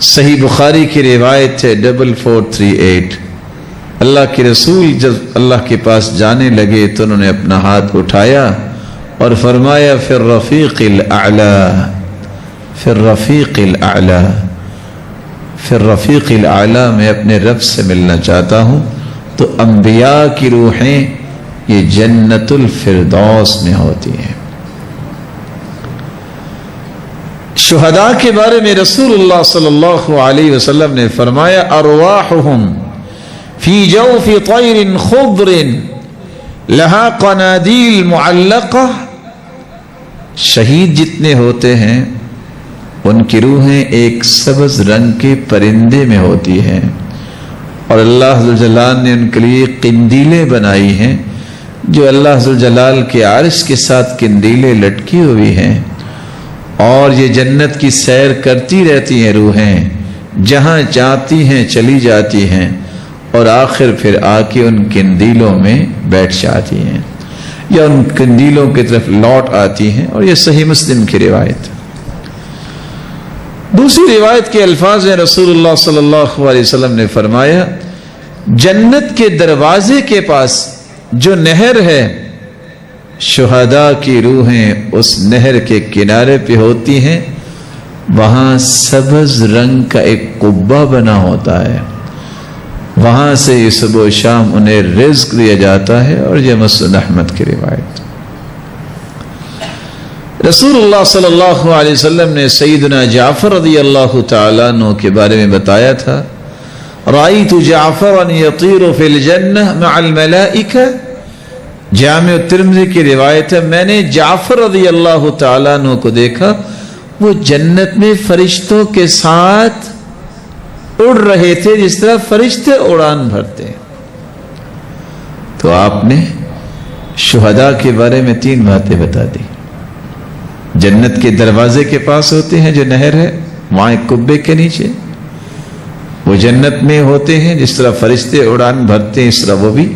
صحیح بخاری کی روایت ہے 4438، اللہ کے رسول جب اللہ کے پاس جانے لگے تو انہوں نے اپنا ہاتھ اٹھایا اور فرمایا فی الرفیق الاعلی، فی الرفیق الاعلی، فی الرفیق الاعلی، میں اپنے رب سے ملنا چاہتا ہوں۔ تو انبیاء کی روحیں یہ جنت الفردوس میں ہوتی ہیں۔ شہداء کے بارے میں رسول اللہ صلی اللہ علیہ وسلم نے فرمایا ارواحهم فی جوف طیر خضر لہا قنادیل معلقہ، شہید جتنے ہوتے ہیں ان کی روحیں ایک سبز رنگ کے پرندے میں ہوتی ہیں اور اللہ ذوالجلال نے ان کے لیے قندیلیں بنائی ہیں جو اللہ ذوالجلال کے عرش کے ساتھ قندیلیں لٹکی ہوئی ہیں، اور یہ جنت کی سیر کرتی رہتی ہیں روحیں، جہاں چاہتی ہیں چلی جاتی ہیں اور آخر پھر آ کے ان قندیلوں میں بیٹھ جاتی ہیں یا ان قندیلوں کی طرف لوٹ آتی ہیں، اور یہ صحیح مسلم کی روایت۔ دوسری روایت کے الفاظ ہیں، رسول اللہ صلی اللہ علیہ وسلم نے فرمایا جنت کے دروازے کے پاس جو نہر ہے، شہداء کی روحیں اس نہر کے کنارے پہ ہوتی ہیں، وہاں سبز رنگ کا ایک قبہ بنا ہوتا ہے، وہاں سے یہ صبح و شام انہیں رزق دیا جاتا ہے، اور یہ مسند احمد کی روایت۔ رسول اللہ صلی اللہ علیہ وسلم نے سیدنا جعفر رضی اللہ تعالیٰ عنہ کے بارے میں بتایا تھا رأیت جعفرا یطیر فی الجنہ مع الملائکہ، جامع ترمذی کی روایت ہے میں نے جعفر رضی اللہ تعالیٰ عنہ کو دیکھا وہ جنت میں فرشتوں کے ساتھ اڑ رہے تھے جس طرح فرشتے اڑان بھرتے ہیں۔ تو آپ نے شہداء کے بارے میں 3 باتیں بتا دی۔ جنت کے دروازے کے پاس ہوتے ہیں جو نہر ہے، وہاں ایک قبے کے نیچے وہ جنت میں ہوتے ہیں، جس طرح فرشتے اڑان بھرتے ہیں اس طرح وہ بھی،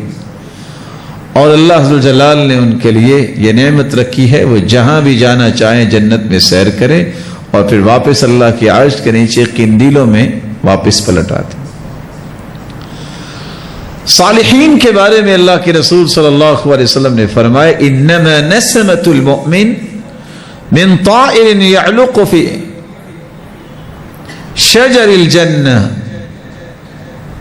اور اللہ ذوالجلال نے ان کے لیے یہ نعمت رکھی ہے وہ جہاں بھی جانا چاہیں جنت میں سیر کریں اور پھر واپس اللہ کے عرش کے نیچے قندیلوں میں واپس پلٹ آتے۔ صالحین کے بارے میں اللہ کے رسول صلی اللہ علیہ وسلم نے فرمایا انما نسمۃ المؤمن من طائر يعلق في شجر الجنہ،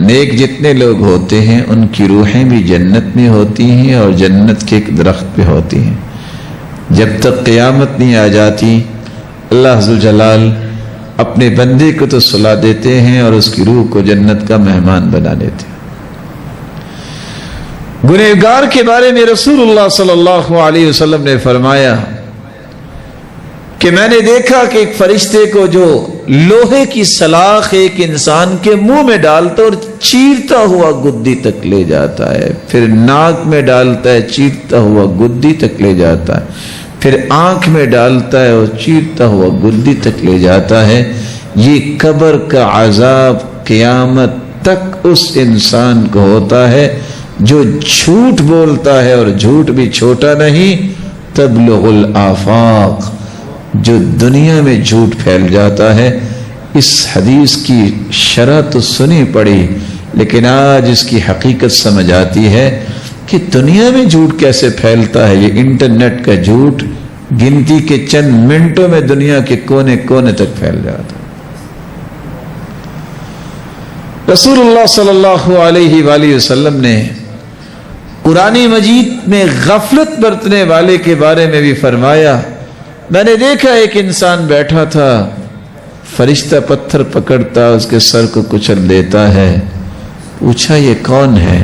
نیک جتنے لوگ ہوتے ہیں ان کی روحیں بھی جنت میں ہوتی ہیں اور جنت کے ایک درخت پہ ہوتی ہیں۔ جب تک قیامت نہیں آ جاتی اللہ ذوالجلال اپنے بندے کو تو سلا دیتے ہیں اور اس کی روح کو جنت کا مہمان بنا دیتے ہیں۔ گنہگار کے بارے میں رسول اللہ صلی اللہ علیہ وسلم نے فرمایا کہ میں نے دیکھا کہ ایک فرشتے کو جو لوہے کی سلاخ ایک انسان کے منہ میں ڈالتا اور چیرتا ہوا گدی تک لے جاتا ہے، پھر ناک میں ڈالتا ہے چیرتا ہوا گدی تک لے جاتا ہے، پھر آنکھ میں ڈالتا ہے اور چیرتا ہوا گدی تک لے جاتا ہے۔ یہ قبر کا عذاب قیامت تک اس انسان کو ہوتا ہے جو جھوٹ بولتا ہے، اور جھوٹ بھی چھوٹا نہیں، تبلغ الآفاق، جو دنیا میں جھوٹ پھیل جاتا ہے۔ اس حدیث کی شرح تو سنی پڑی لیکن آج اس کی حقیقت سمجھ آتی ہے کہ دنیا میں جھوٹ کیسے پھیلتا ہے۔ یہ انٹرنیٹ کا جھوٹ گنتی کے چند منٹوں میں دنیا کے کونے کونے تک پھیل جاتا ہے۔ رسول اللہ صلی اللہ علیہ وآلہ وسلم نے قرآن مجید میں غفلت برتنے والے کے بارے میں بھی فرمایا میں نے دیکھا ایک انسان بیٹھا تھا، فرشتہ پتھر پکڑتا اس کے سر کو کچل دیتا ہے۔ پوچھا یہ کون ہے؟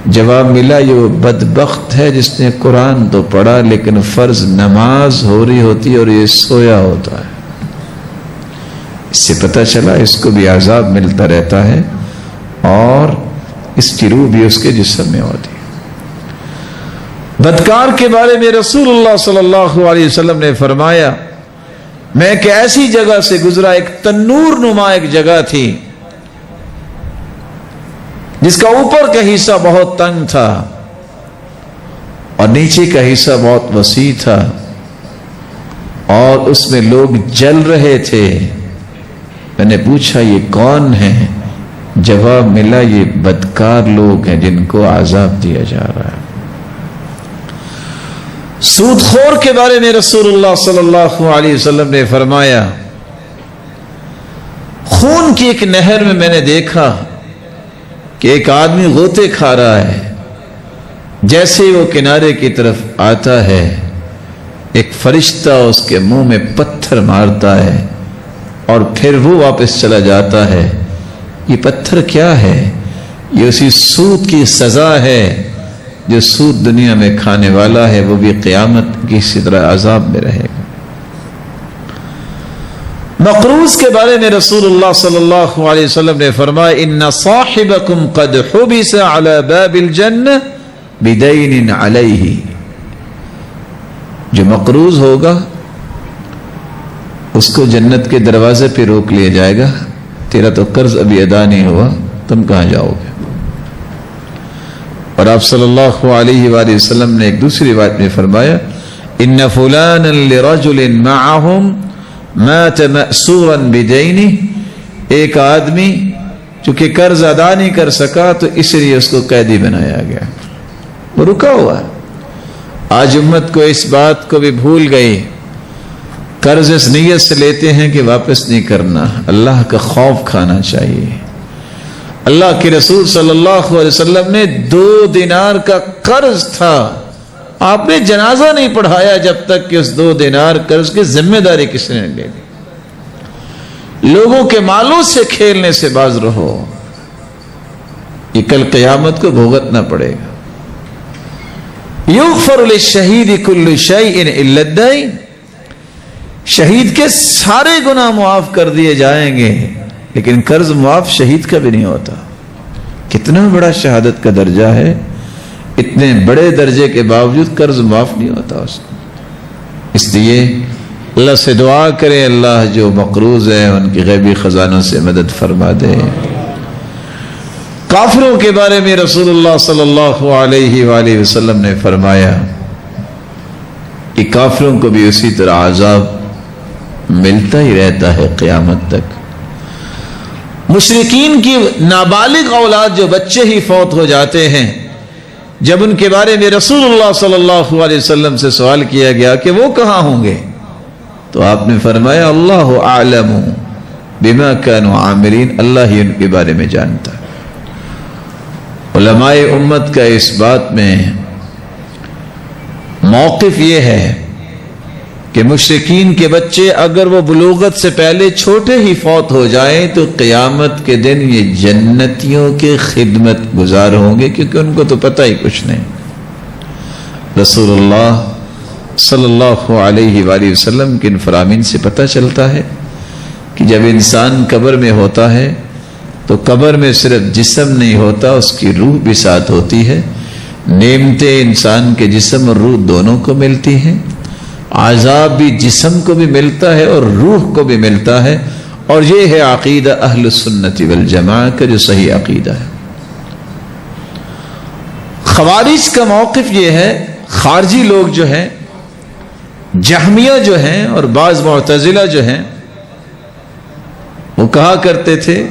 جواب ملا یہ وہ بدبخت ہے جس نے قرآن تو پڑھا لیکن فرض نماز ہو رہی ہوتی اور یہ سویا ہوتا ہے۔ اس سے پتہ چلا اس کو بھی عذاب ملتا رہتا ہے اور اس کی روح بھی اس کے جسم میں ہوتی ہے۔ بدکار کے بارے میں رسول اللہ صلی اللہ علیہ وسلم نے فرمایا، میں ایک ایسی جگہ سے گزرا، ایک تنور نما ایک جگہ تھی جس کا اوپر کا حصہ بہت تنگ تھا اور نیچے کا حصہ بہت وسیع تھا، اور اس میں لوگ جل رہے تھے۔ میں نے پوچھا یہ کون ہیں؟ جواب ملا یہ بدکار لوگ ہیں جن کو عذاب دیا جا رہا ہے۔ سود خور کے بارے میں رسول اللہ صلی اللہ علیہ وسلم نے فرمایا، خون کی ایک نہر میں نے دیکھا کہ ایک آدمی غوطے کھا رہا ہے، جیسے وہ کنارے کی طرف آتا ہے ایک فرشتہ اس کے منہ میں پتھر مارتا ہے اور پھر وہ واپس چلا جاتا ہے۔ یہ پتھر کیا ہے؟ یہ اسی سود کی سزا ہے جو سود دنیا میں کھانے والا ہے، وہ بھی قیامت کی اسی طرح عذاب میں رہے گا۔ مقروض کے بارے میں رسول اللہ صلی اللہ علیہ وسلم نے فرمایا، ان صاحبکم قد حبس علی باب الجنہ بدین علیہ، جو مقروض ہوگا اس کو جنت کے دروازے پہ روک لیا جائے گا، تیرا تو قرض ابھی ادا نہیں ہوا، تم کہاں جاؤ گے؟ اور آپ صلی اللہ علیہ وآلہ وسلم نے ایک دوسری روایت میں فرمایا، ان فلانا لرجل معهم مات مأسورا بدینہ، ایک آدمی چونکہ قرض ادا نہیں کر سکا تو اس لیے اس کو قیدی بنایا گیا، وہ رکا ہوا ہے۔ آج امت کو اس بات کو بھی بھول گئی، قرض اس نیت سے لیتے ہیں کہ واپس نہیں کرنا، اللہ کا خوف کھانا چاہیے۔ اللہ کے رسول صلی اللہ علیہ وسلم نے 2 دینار کا قرض تھا، آپ نے جنازہ نہیں پڑھایا جب تک کہ اس 2 دینار قرض کی ذمہ داری کس نے لے لی۔ لوگوں کے مالوں سے کھیلنے سے باز رہو، یہ کل قیامت کو بھگتنا پڑے گا۔ یغفر للشہید کل شیء الا الدین، شہید کے سارے گناہ معاف کر دیے جائیں گے لیکن قرض معاف شہید کا بھی نہیں ہوتا۔ کتنا بڑا شہادت کا درجہ ہے، اتنے بڑے درجے کے باوجود قرض معاف نہیں ہوتا اس کو۔ اس لیے اللہ سے دعا کریں اللہ جو مقروض ہیں ان کی غیبی خزانوں سے مدد فرما دے۔ کافروں کے بارے میں رسول اللہ صلی اللہ علیہ وآلہ وسلم نے فرمایا کہ کافروں کو بھی اسی طرح عذاب ملتا ہی رہتا ہے قیامت تک۔ مشرکین کی نابالغ اولاد جو بچے ہی فوت ہو جاتے ہیں، جب ان کے بارے میں رسول اللہ صلی اللہ علیہ وسلم سے سوال کیا گیا کہ وہ کہاں ہوں گے، تو آپ نے فرمایا اللہ اعلم بما كانوا عاملین، اللہ ہی ان کے بارے میں جانتا ہے۔ علماء امت کا اس بات میں موقف یہ ہے کہ مشرکین کے بچے اگر وہ بلوغت سے پہلے چھوٹے ہی فوت ہو جائیں تو قیامت کے دن یہ جنتیوں کے خدمت گزار ہوں گے، کیونکہ ان کو تو پتہ ہی کچھ نہیں۔ رسول اللہ صلی اللہ علیہ وآلہ وسلم کے ان فرامین سے پتہ چلتا ہے کہ جب انسان قبر میں ہوتا ہے تو قبر میں صرف جسم نہیں ہوتا، اس کی روح بھی ساتھ ہوتی ہے۔ نعمتیں انسان کے جسم اور روح دونوں کو ملتی ہیں، عذاب بھی جسم کو بھی ملتا ہے اور روح کو بھی ملتا ہے، اور یہ ہے عقیدہ اہل سنت والجماعہ کا جو صحیح عقیدہ ہے۔ خوارج کا موقف یہ ہے، خارجی لوگ جو ہیں، جہمیہ جو ہیں اور بعض معتزلہ جو ہیں، وہ کہا کرتے تھے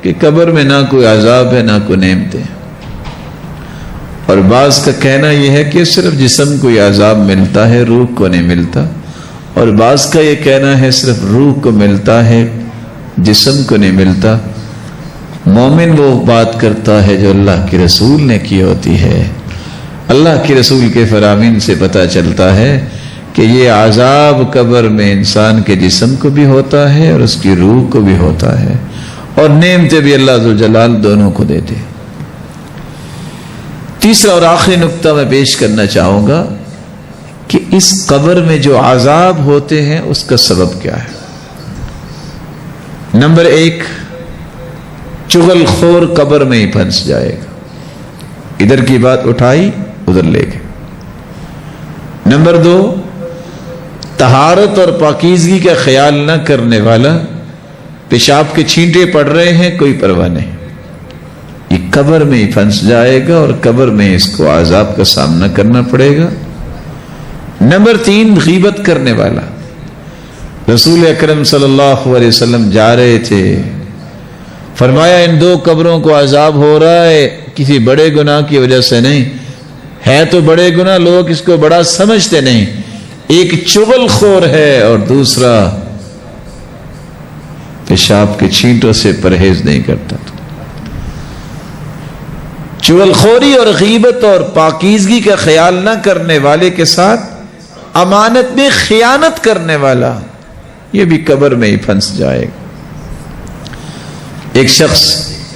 کہ قبر میں نہ کوئی عذاب ہے نہ کوئی نعمتیں، اور بعض کا کہنا یہ ہے کہ صرف جسم کو یہ عذاب ملتا ہے، روح کو نہیں ملتا، اور بعض کا یہ کہنا ہے صرف روح کو ملتا ہے، جسم کو نہیں ملتا۔ مومن وہ بات کرتا ہے جو اللہ کے رسول نے کی ہوتی ہے۔ اللہ کے رسول کے فرامین سے پتہ چلتا ہے کہ یہ عذاب قبر میں انسان کے جسم کو بھی ہوتا ہے اور اس کی روح کو بھی ہوتا ہے، اور نعمتیں بھی اللہ ذوالجلال دونوں کو دیتے۔ تیسرا اور آخری نقطہ میں پیش کرنا چاہوں گا کہ اس قبر میں جو عذاب ہوتے ہیں اس کا سبب کیا ہے۔ نمبر 1، چغل خور قبر میں ہی پھنس جائے گا، ادھر کی بات اٹھائی ادھر لے گئے۔ نمبر 2، طہارت اور پاکیزگی کا خیال نہ کرنے والا، پیشاب کے چھینٹے پڑ رہے ہیں کوئی پرواہ نہیں، یہ قبر میں ہی پھنس جائے گا اور قبر میں اس کو عذاب کا سامنا کرنا پڑے گا۔ نمبر 3، غیبت کرنے والا، رسول اکرم صلی اللہ علیہ وسلم جا رہے تھے، فرمایا ان 2 قبروں کو عذاب ہو رہا ہے کسی بڑے گناہ کی وجہ سے نہیں، ہے تو بڑے گناہ، لوگ اس کو بڑا سمجھتے نہیں، ایک چغل خور ہے اور دوسرا پیشاب کے چھینٹوں سے پرہیز نہیں کرتا۔ چغل خوری اور غیبت اور پاکیزگی کا خیال نہ کرنے والے کے ساتھ امانت میں خیانت کرنے والا، یہ بھی قبر میں ہی پھنس جائے گا۔ ایک شخص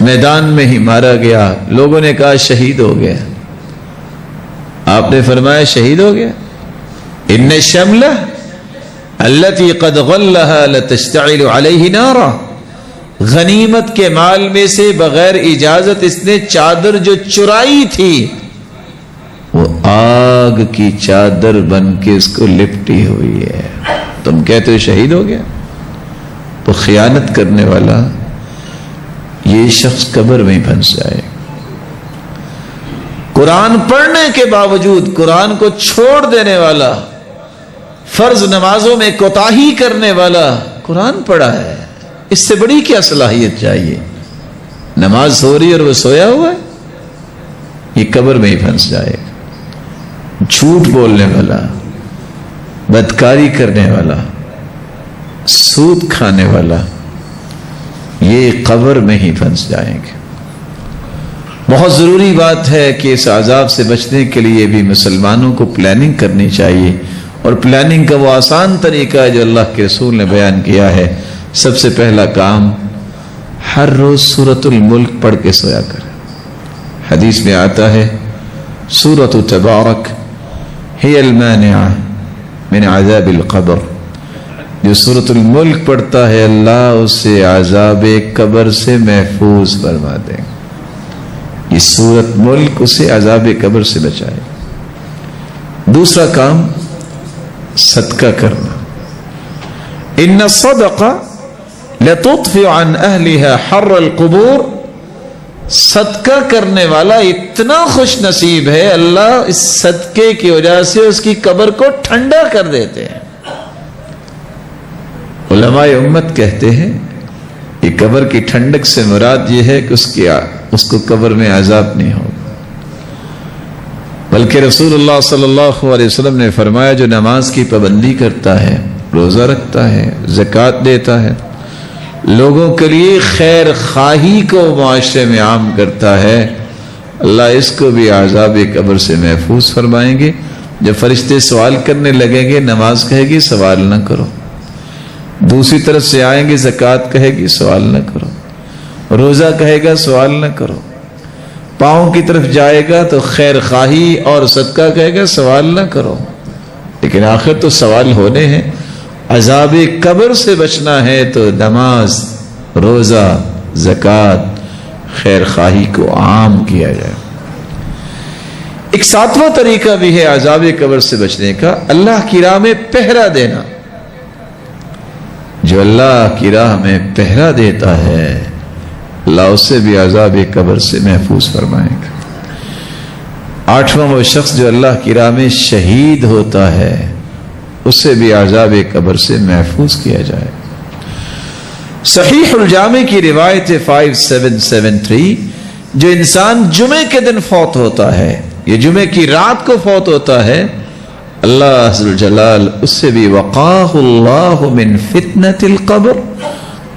میدان میں ہی مارا گیا، لوگوں نے کہا شہید ہو گیا، آپ نے فرمایا شہید ہو گیا؟ ان الشملہ التي قد غلها لتشتعل عليه نارا، غنیمت کے مال میں سے بغیر اجازت اس نے چادر جو چرائی تھی وہ آگ کی چادر بن کے اس کو لپٹی ہوئی ہے، تم کہتے ہو شہید ہو گیا؟ تو خیانت کرنے والا یہ شخص قبر میں پھنس جائے۔ قرآن پڑھنے کے باوجود قرآن کو چھوڑ دینے والا، فرض نمازوں میں کوتاہی کرنے والا، قرآن پڑھا ہے، اس سے بڑی کیا صلاحیت چاہیے؟ نماز ہو رہی اور وہ سویا ہوا ہے، یہ قبر میں ہی پھنس جائے گا۔ جھوٹ بولنے والا، بدکاری کرنے والا، سود کھانے والا، یہ قبر میں ہی پھنس جائیں گے۔ بہت ضروری بات ہے کہ اس عذاب سے بچنے کے لیے بھی مسلمانوں کو پلاننگ کرنی چاہیے، اور پلاننگ کا وہ آسان طریقہ ہے جو اللہ کے رسول نے بیان کیا ہے۔ سب سے پہلا کام، ہر روز سورۃ الملک پڑھ کے سویا کر۔ حدیث میں آتا ہے سورۃ تبارک ہی المانعہ من عذاب القبر، جو سورۃ الملک پڑھتا ہے اللہ اسے عذاب قبر سے محفوظ فرما دیں گے۔ یہ سورۃ ملک اسے عذاب قبر سے بچائے۔ دوسرا کام، صدقہ کرنا۔ ان الصدقہ لتطفئ عن اہلها حر القبور، صدقہ کرنے والا اتنا خوش نصیب ہے، اللہ اس صدقے کی وجہ سے اس کی قبر کو ٹھنڈا کر دیتے ہیں۔ علماء امت کہتے ہیں یہ قبر کی ٹھنڈک سے مراد یہ ہے کہ اس کو قبر میں عذاب نہیں ہوگا، بلکہ رسول اللہ صلی اللہ علیہ وسلم نے فرمایا جو نماز کی پابندی کرتا ہے، روزہ رکھتا ہے، زکوٰۃ دیتا ہے، لوگوں کے لیے خیر خواہی کو معاشرے میں عام کرتا ہے، اللہ اس کو بھی عذاب قبر سے محفوظ فرمائیں گے۔ جب فرشتے سوال کرنے لگیں گے، نماز کہے گی سوال نہ کرو، دوسری طرف سے آئیں گے زکوٰۃ کہے گی سوال نہ کرو، روزہ کہے گا سوال نہ کرو، پاؤں کی طرف جائے گا تو خیر خواہی اور صدقہ کہے گا سوال نہ کرو، لیکن آخر تو سوال ہونے ہیں۔ عذاب قبر سے بچنا ہے تو نماز، روزہ، زکوٰۃ، خیر خواہی کو عام کیا جائے۔ ایک 7واں طریقہ بھی ہے عذاب قبر سے بچنے کا، اللہ کی راہ میں پہرا دینا۔ جو اللہ کی راہ میں پہرا دیتا ہے اللہ اسے بھی عذاب قبر سے محفوظ فرمائے گا۔ 8واں وہ شخص جو اللہ کی راہ میں شہید ہوتا ہے اسے بھی عذاب قبر سے محفوظ کیا جائے۔ صحیح الجامع کی روایت 5773، جو انسان جمعے کے دن فوت ہوتا ہے، یہ جمعے کی رات کو فوت ہوتا ہے، اللہ عز وجل اس سے بھی وقاہ اللہ من فتنة القبر،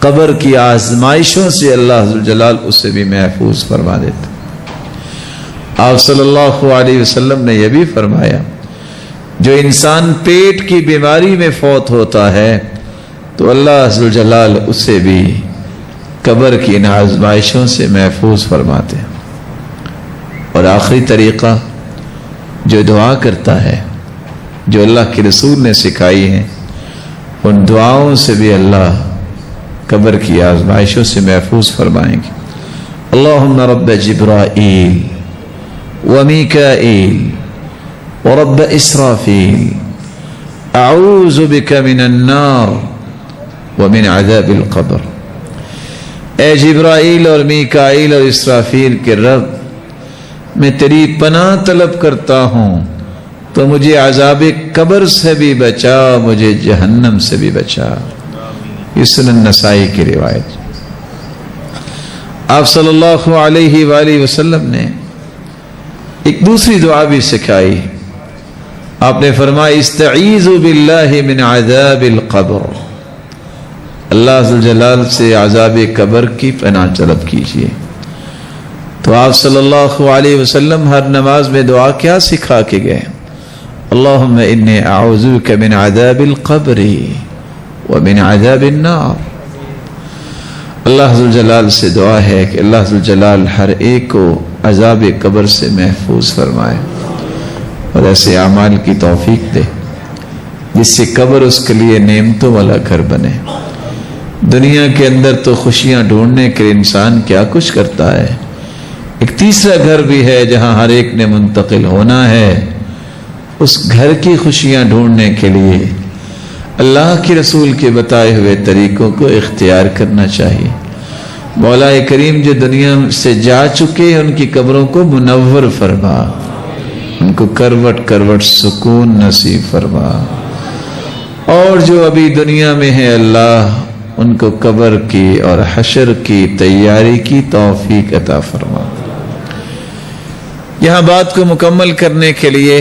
قبر کی آزمائشوں سے اللہ عز وجل اسے بھی محفوظ فرما دیتا۔ آپ صلی اللہ علیہ وسلم نے یہ بھی فرمایا جو انسان پیٹ کی بیماری میں فوت ہوتا ہے تو اللہ عز وجل اسے بھی قبر کی ان آزمائشوں سے محفوظ فرماتے ہیں۔ اور آخری طریقہ، جو دعا کرتا ہے جو اللہ کے رسول نے سکھائی ہیں، ان دعاؤں سے بھی اللہ قبر کی آزمائشوں سے محفوظ فرمائیں گے. اللہم رب جبرائیل ومیکائیل ورب اسرافیل اعوذ بک من النار ومن عذاب القبر. اے جبرائیل اور میکائیل اور اسرافیل کے رب، میں تیری پناہ طلب کرتا ہوں تو مجھے عذاب قبر سے بھی بچا، مجھے جہنم سے بھی بچا. یہ سنن نسائی کی روایت. آپ صلی اللہ علیہ وآلہ وسلم نے ایک دوسری دعا بھی سکھائی. آپ نے فرمایا استعیذوا باللہ من عذاب القبر، اللہ ذو الجلال سے عذاب قبر کی پناہ طلب کیجیے. تو آپ صلی اللہ علیہ وسلم ہر نماز میں دعا کیا سکھا کے گئے؟ اللہم انی اعوذ بک من عذاب القبر ومن عذاب النار. اللہ ذو الجلال سے دعا ہے کہ اللہ ذو الجلال ہر ایک کو عذاب قبر سے محفوظ فرمائے اور ایسے اعمال کی توفیق دے جس سے قبر اس کے لیے نعمتوں والا گھر بنے. دنیا کے اندر تو خوشیاں ڈھونڈنے کے لیے انسان کیا کچھ کرتا ہے، ایک تیسرا گھر بھی ہے جہاں ہر ایک نے منتقل ہونا ہے. اس گھر کی خوشیاں ڈھونڈنے کے لیے اللہ کے رسول کے بتائے ہوئے طریقوں کو اختیار کرنا چاہیے. مولا کریم جو دنیا سے جا چکے ان کی قبروں کو منور فرما، ان کو کروٹ کروٹ سکون نصیب فرما، اور جو ابھی دنیا میں ہے اللہ ان کو قبر کی اور حشر کی تیاری کی توفیق عطا فرما. یہاں بات کو مکمل کرنے کے لیے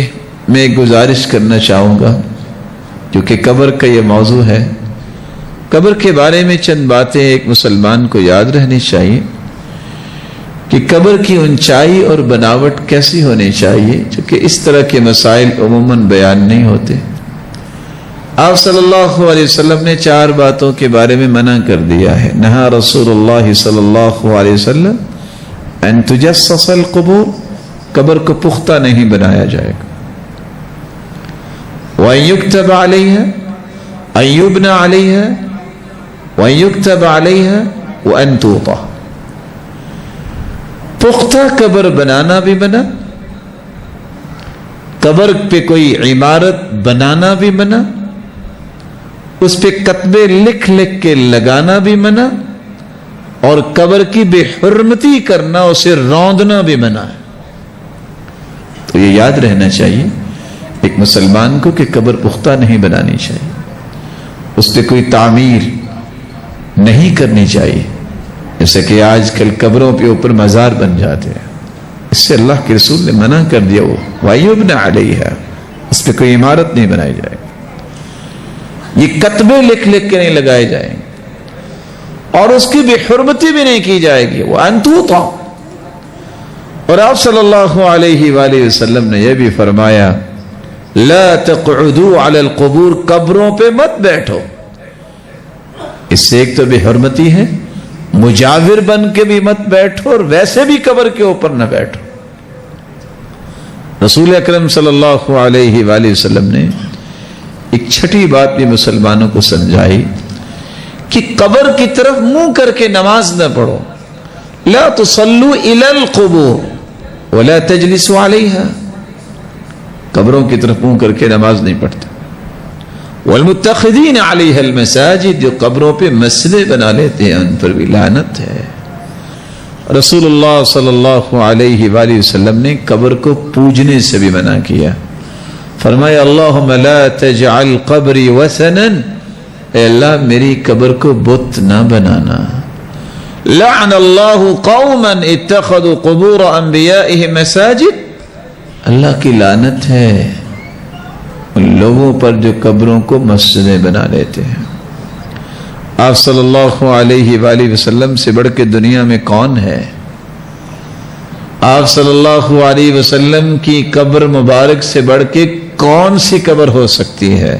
میں ایک گزارش کرنا چاہوں گا، کیونکہ قبر کا یہ موضوع ہے. قبر کے بارے میں چند باتیں ایک مسلمان کو یاد رہنی چاہیے کہ قبر کی اونچائی اور بناوٹ کیسی ہونی چاہیے، چونکہ اس طرح کے مسائل عموماً بیان نہیں ہوتے. آپ صلی اللہ علیہ وسلم نے 4 باتوں کے بارے میں منع کر دیا ہے. نہا رسول اللہ صلی اللہ علیہ وسلم ان تجسس القبور، قبر کو پختہ نہیں بنایا جائے گا. وَأَن يُكْتَبَ عَلَيْهَا أَن يُبْنَ عَلَيْهَا وَأَن يُكْتَبَ عَلَيْهَا وَأَن تُوطَى. پختہ قبر بنانا بھی منع، قبر پہ کوئی عمارت بنانا بھی منع، اس پہ کتبے لکھ لکھ کے لگانا بھی منع، اور قبر کی بے حرمتی کرنا، اسے روندنا بھی منع ہے. تو یہ یاد رہنا چاہیے ایک مسلمان کو کہ قبر پختہ نہیں بنانی چاہیے، اس پہ کوئی تعمیر نہیں کرنی چاہیے، جیسے کہ آج کل قبروں پہ اوپر مزار بن جاتے ہیں. اس سے اللہ کے رسول نے منع کر دیا. وہ وَيُبْنَ عَلَيْهَا، اس پہ کوئی عمارت نہیں بنائی جائے، یہ کتبے لکھ لکھ کے نہیں لگائے جائیں گے، اور اس کی بے حرمتی بھی نہیں کی جائے گی. وَأَن تُوطَى. اور آپ صلی اللہ علیہ وآلہ وسلم نے یہ بھی فرمایا لا تقعدوا علی القبور، قبروں پہ مت بیٹھو. اس سے ایک تو بے حرمتی ہے، مجاور بن کے بھی مت بیٹھو، اور ویسے بھی قبر کے اوپر نہ بیٹھو. رسول اکرم صلی اللہ علیہ وآلہ وسلم نے ایک چھٹی بات بھی مسلمانوں کو سمجھائی کہ قبر کی طرف منہ کر کے نماز نہ پڑھو. لا تصلوا الی القبور ولا تجلسوا علیہا، قبروں کی طرف منہ کر کے نماز نہیں پڑھتے. والمتخذین علیہا المساجد، جو قبروں پہ مسجدیں بنا لیتے ہیں ان پر بھی لعنت ہے. رسول اللہ صلی اللہ علیہ وآلہ وسلم نے قبر کو پوجنے سے بھی منع کیا. فرمایا اللہم لا تجعل قبری وثنا، اے اللہ میری قبر کو بت نہ بنانا. لعن اللہ قوما اتخذوا قبور انبیائهم مساجد، اللہ کی لعنت ہے ان لوگوں پر جو قبروں کو مسجدیں بنا لیتے ہیں. آپ صلی اللہ علیہ وآلہ وسلم سے بڑھ کے دنیا میں کون ہے؟ آپ صلی اللہ علیہ وسلم کی قبر مبارک سے بڑھ کے کون سی قبر ہو سکتی ہے؟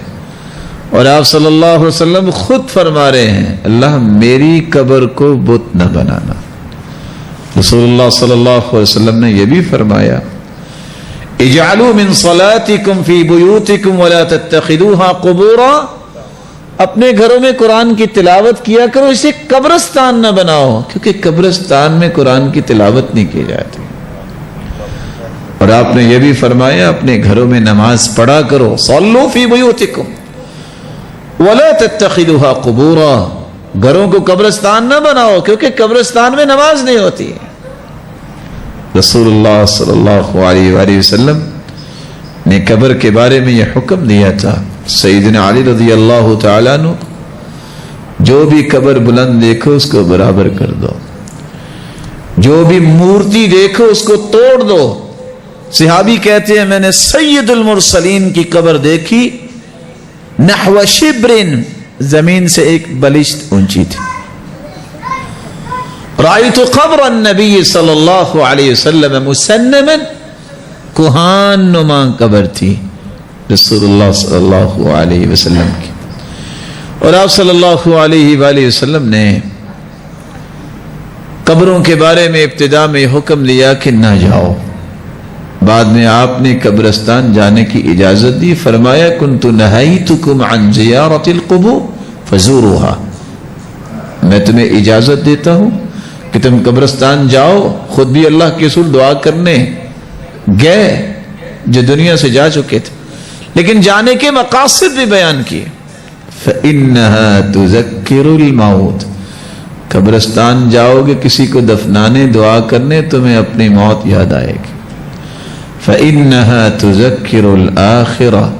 اور آپ صلی اللہ علیہ وسلم خود فرما رہے ہیں اللہ میری قبر کو بت نہ بنانا. رسول اللہ صلی اللہ علیہ وسلم نے یہ بھی فرمایا اجعلوا من صلاتکم فی بیوتکم ولا تتخذوها قبورا اپنے گھروں میں قرآن کی تلاوت کیا کرو، اسے قبرستان نہ بناؤ، کیونکہ قبرستان میں قرآن کی تلاوت نہیں کی جاتی۔ اور آپ نے یہ بھی فرمایا اپنے گھروں میں نماز پڑھا کرو، صلوا فی بیوتکم ولا تتخذوها قبورا، گھروں کو قبرستان نہ بناؤ کیونکہ قبرستان میں نماز نہیں ہوتی۔ رسول اللہ صلی اللہ علیہ وآلہ وسلم نے قبر کے بارے میں یہ حکم دیا تھا، سیدنا علی رضی اللہ تعالیٰ عنہ، جو بھی قبر بلند دیکھو اس کو برابر کر دو، جو بھی مورتی دیکھو اس کو توڑ دو۔ صحابی کہتے ہیں میں نے سید المرسلین کی قبر دیکھی، نحو شبرن، زمین سے ایک بلشت اونچی تھی۔ رأیت قبر النبی صلی اللہ علیہ وسلم مسنما، کوہان نما قبر تھی رسول اللہ صلی اللہ علیہ وسلم کی۔ اور آپ صلی اللہ علیہ وآلہ وسلم نے قبروں کے بارے میں ابتدا میں حکم دیا کہ نہ جاؤ، بعد میں آپ نے قبرستان جانے کی اجازت دی، فرمایا کنت نہیتکم عن زیارت القبور فزوروها، میں تمہیں اجازت دیتا ہوں کہ تم قبرستان جاؤ، خود بھی اللہ کے رسول دعا کرنے گئے جو دنیا سے جا چکے تھے، لیکن جانے کے مقاصد بھی بیان کیے۔ فإنها تذکر الموت، قبرستان جاؤ گے کسی کو دفنانے دعا کرنے، تمہیں اپنی موت یاد آئے گی۔ فإنها تذکر الآخرہ،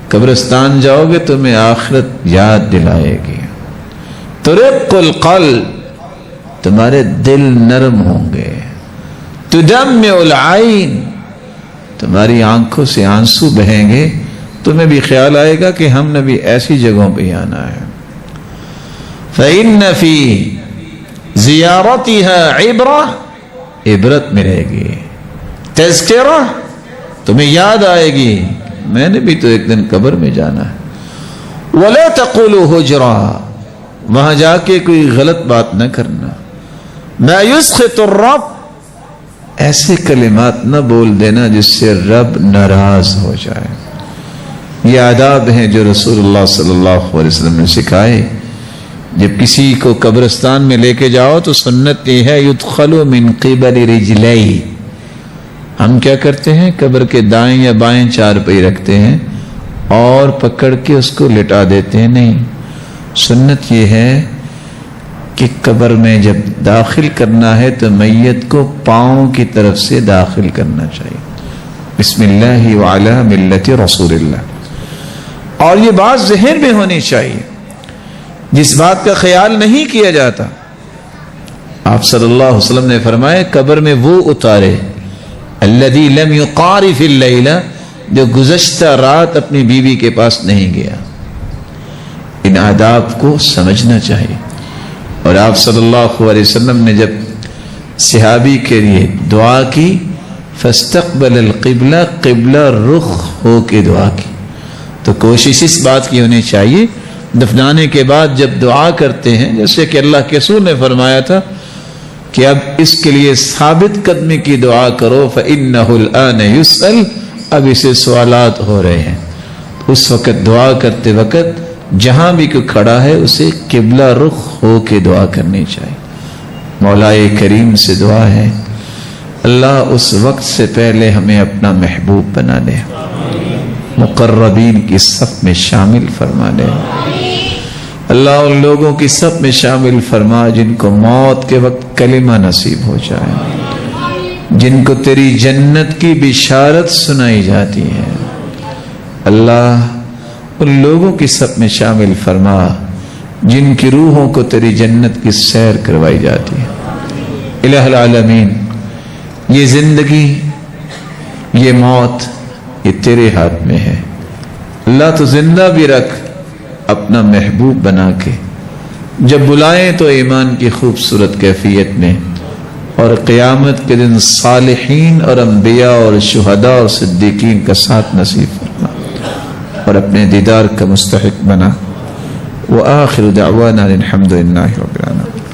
قبرستان جاؤ گے تمہیں آخرت یاد دلائے گی۔ ترق القلب، تمہارے دل نرم ہوں گے۔ تدمع العین، تمہاری آنکھوں سے آنسو بہیں گے، تمہیں بھی خیال آئے گا کہ ہم نے بھی ایسی جگہوں پہ آنا ہے۔ فإن فی زیارتها عبرہ، عبرت ملے گی۔ تذکرہ، تمہیں یاد آئے گی میں نے بھی تو ایک دن قبر میں جانا ہے۔ ولا تقولوا حجرا، وہاں جا کے کوئی غلط بات نہ کرنا۔ ما یسخط الرب، ایسے کلمات نہ بول دینا جس سے رب ناراض ہو جائے۔ یہ آداب ہیں جو رسول اللہ صلی اللہ علیہ وسلم نے سکھائے۔ جب کسی کو قبرستان میں لے کے جاؤ تو سنت یہ ہے یدخل من قبل رجلی، ہم کیا کرتے ہیں قبر کے دائیں یا بائیں چار پئی رکھتے ہیں اور پکڑ کے اس کو لٹا دیتے ہیں، نہیں، سنت یہ ہے کہ قبر میں جب داخل کرنا ہے تو میت کو پاؤں کی طرف سے داخل کرنا چاہیے، بسم اللہ وعلی ملت رسول اللہ۔ اور یہ بات ذہن میں ہونی چاہیے، جس بات کا خیال نہیں کیا جاتا۔ آپ صلی اللہ علیہ وسلم نے فرمایا قبر میں وہ اتارے الذی لم یقارف اللیل، جو گزشتہ رات اپنی بیوی کے پاس نہیں گیا۔ ان آداب کو سمجھنا چاہیے۔ اور آپ صلی اللہ علیہ وسلم نے جب صحابی کے لیے دعا کی، فاستقبل القبلہ، قبلہ رخ ہو کے دعا کی، تو کوشش اس بات کی ہونی چاہیے دفنانے کے بعد جب دعا کرتے ہیں، جیسے کہ اللہ کے رسول نے فرمایا تھا کہ اب اس کے لیے ثابت قدمی کی دعا کرو، فإنہ الآن یسأل، اب اسے سوالات ہو رہے ہیں۔ اس وقت دعا کرتے وقت جہاں بھی کوئی کھڑا ہے اسے قبلہ رخ ہو کے دعا کرنی چاہیے۔ مولا کریم سے دعا ہے اللہ اس وقت سے پہلے ہمیں اپنا محبوب بنا دے، مقربین کی صف میں شامل فرما دے۔ اللہ ان لوگوں کی صف میں شامل فرما جن کو موت کے وقت کلمہ نصیب ہو جائے، جن کو تیری جنت کی بشارت سنائی جاتی ہے۔ اللہ ان لوگوں کی صف میں شامل فرما جن کی روحوں کو تیری جنت کی سیر کروائی جاتی ہے۔ الہ العالمین، یہ زندگی، یہ موت، یہ تیرے ہاتھ میں ہے۔ اللہ تو زندہ بھی رکھ اپنا محبوب بنا کے، جب بلائیں تو ایمان کی خوبصورت کیفیت میں، اور قیامت کے دن صالحین اور انبیاء اور شہداء اور صدیقین کا ساتھ نصیب فرما، اور اپنے دیدار کا مستحق بنا۔ وآخر دعوانا الحمد للہ رب العالمین۔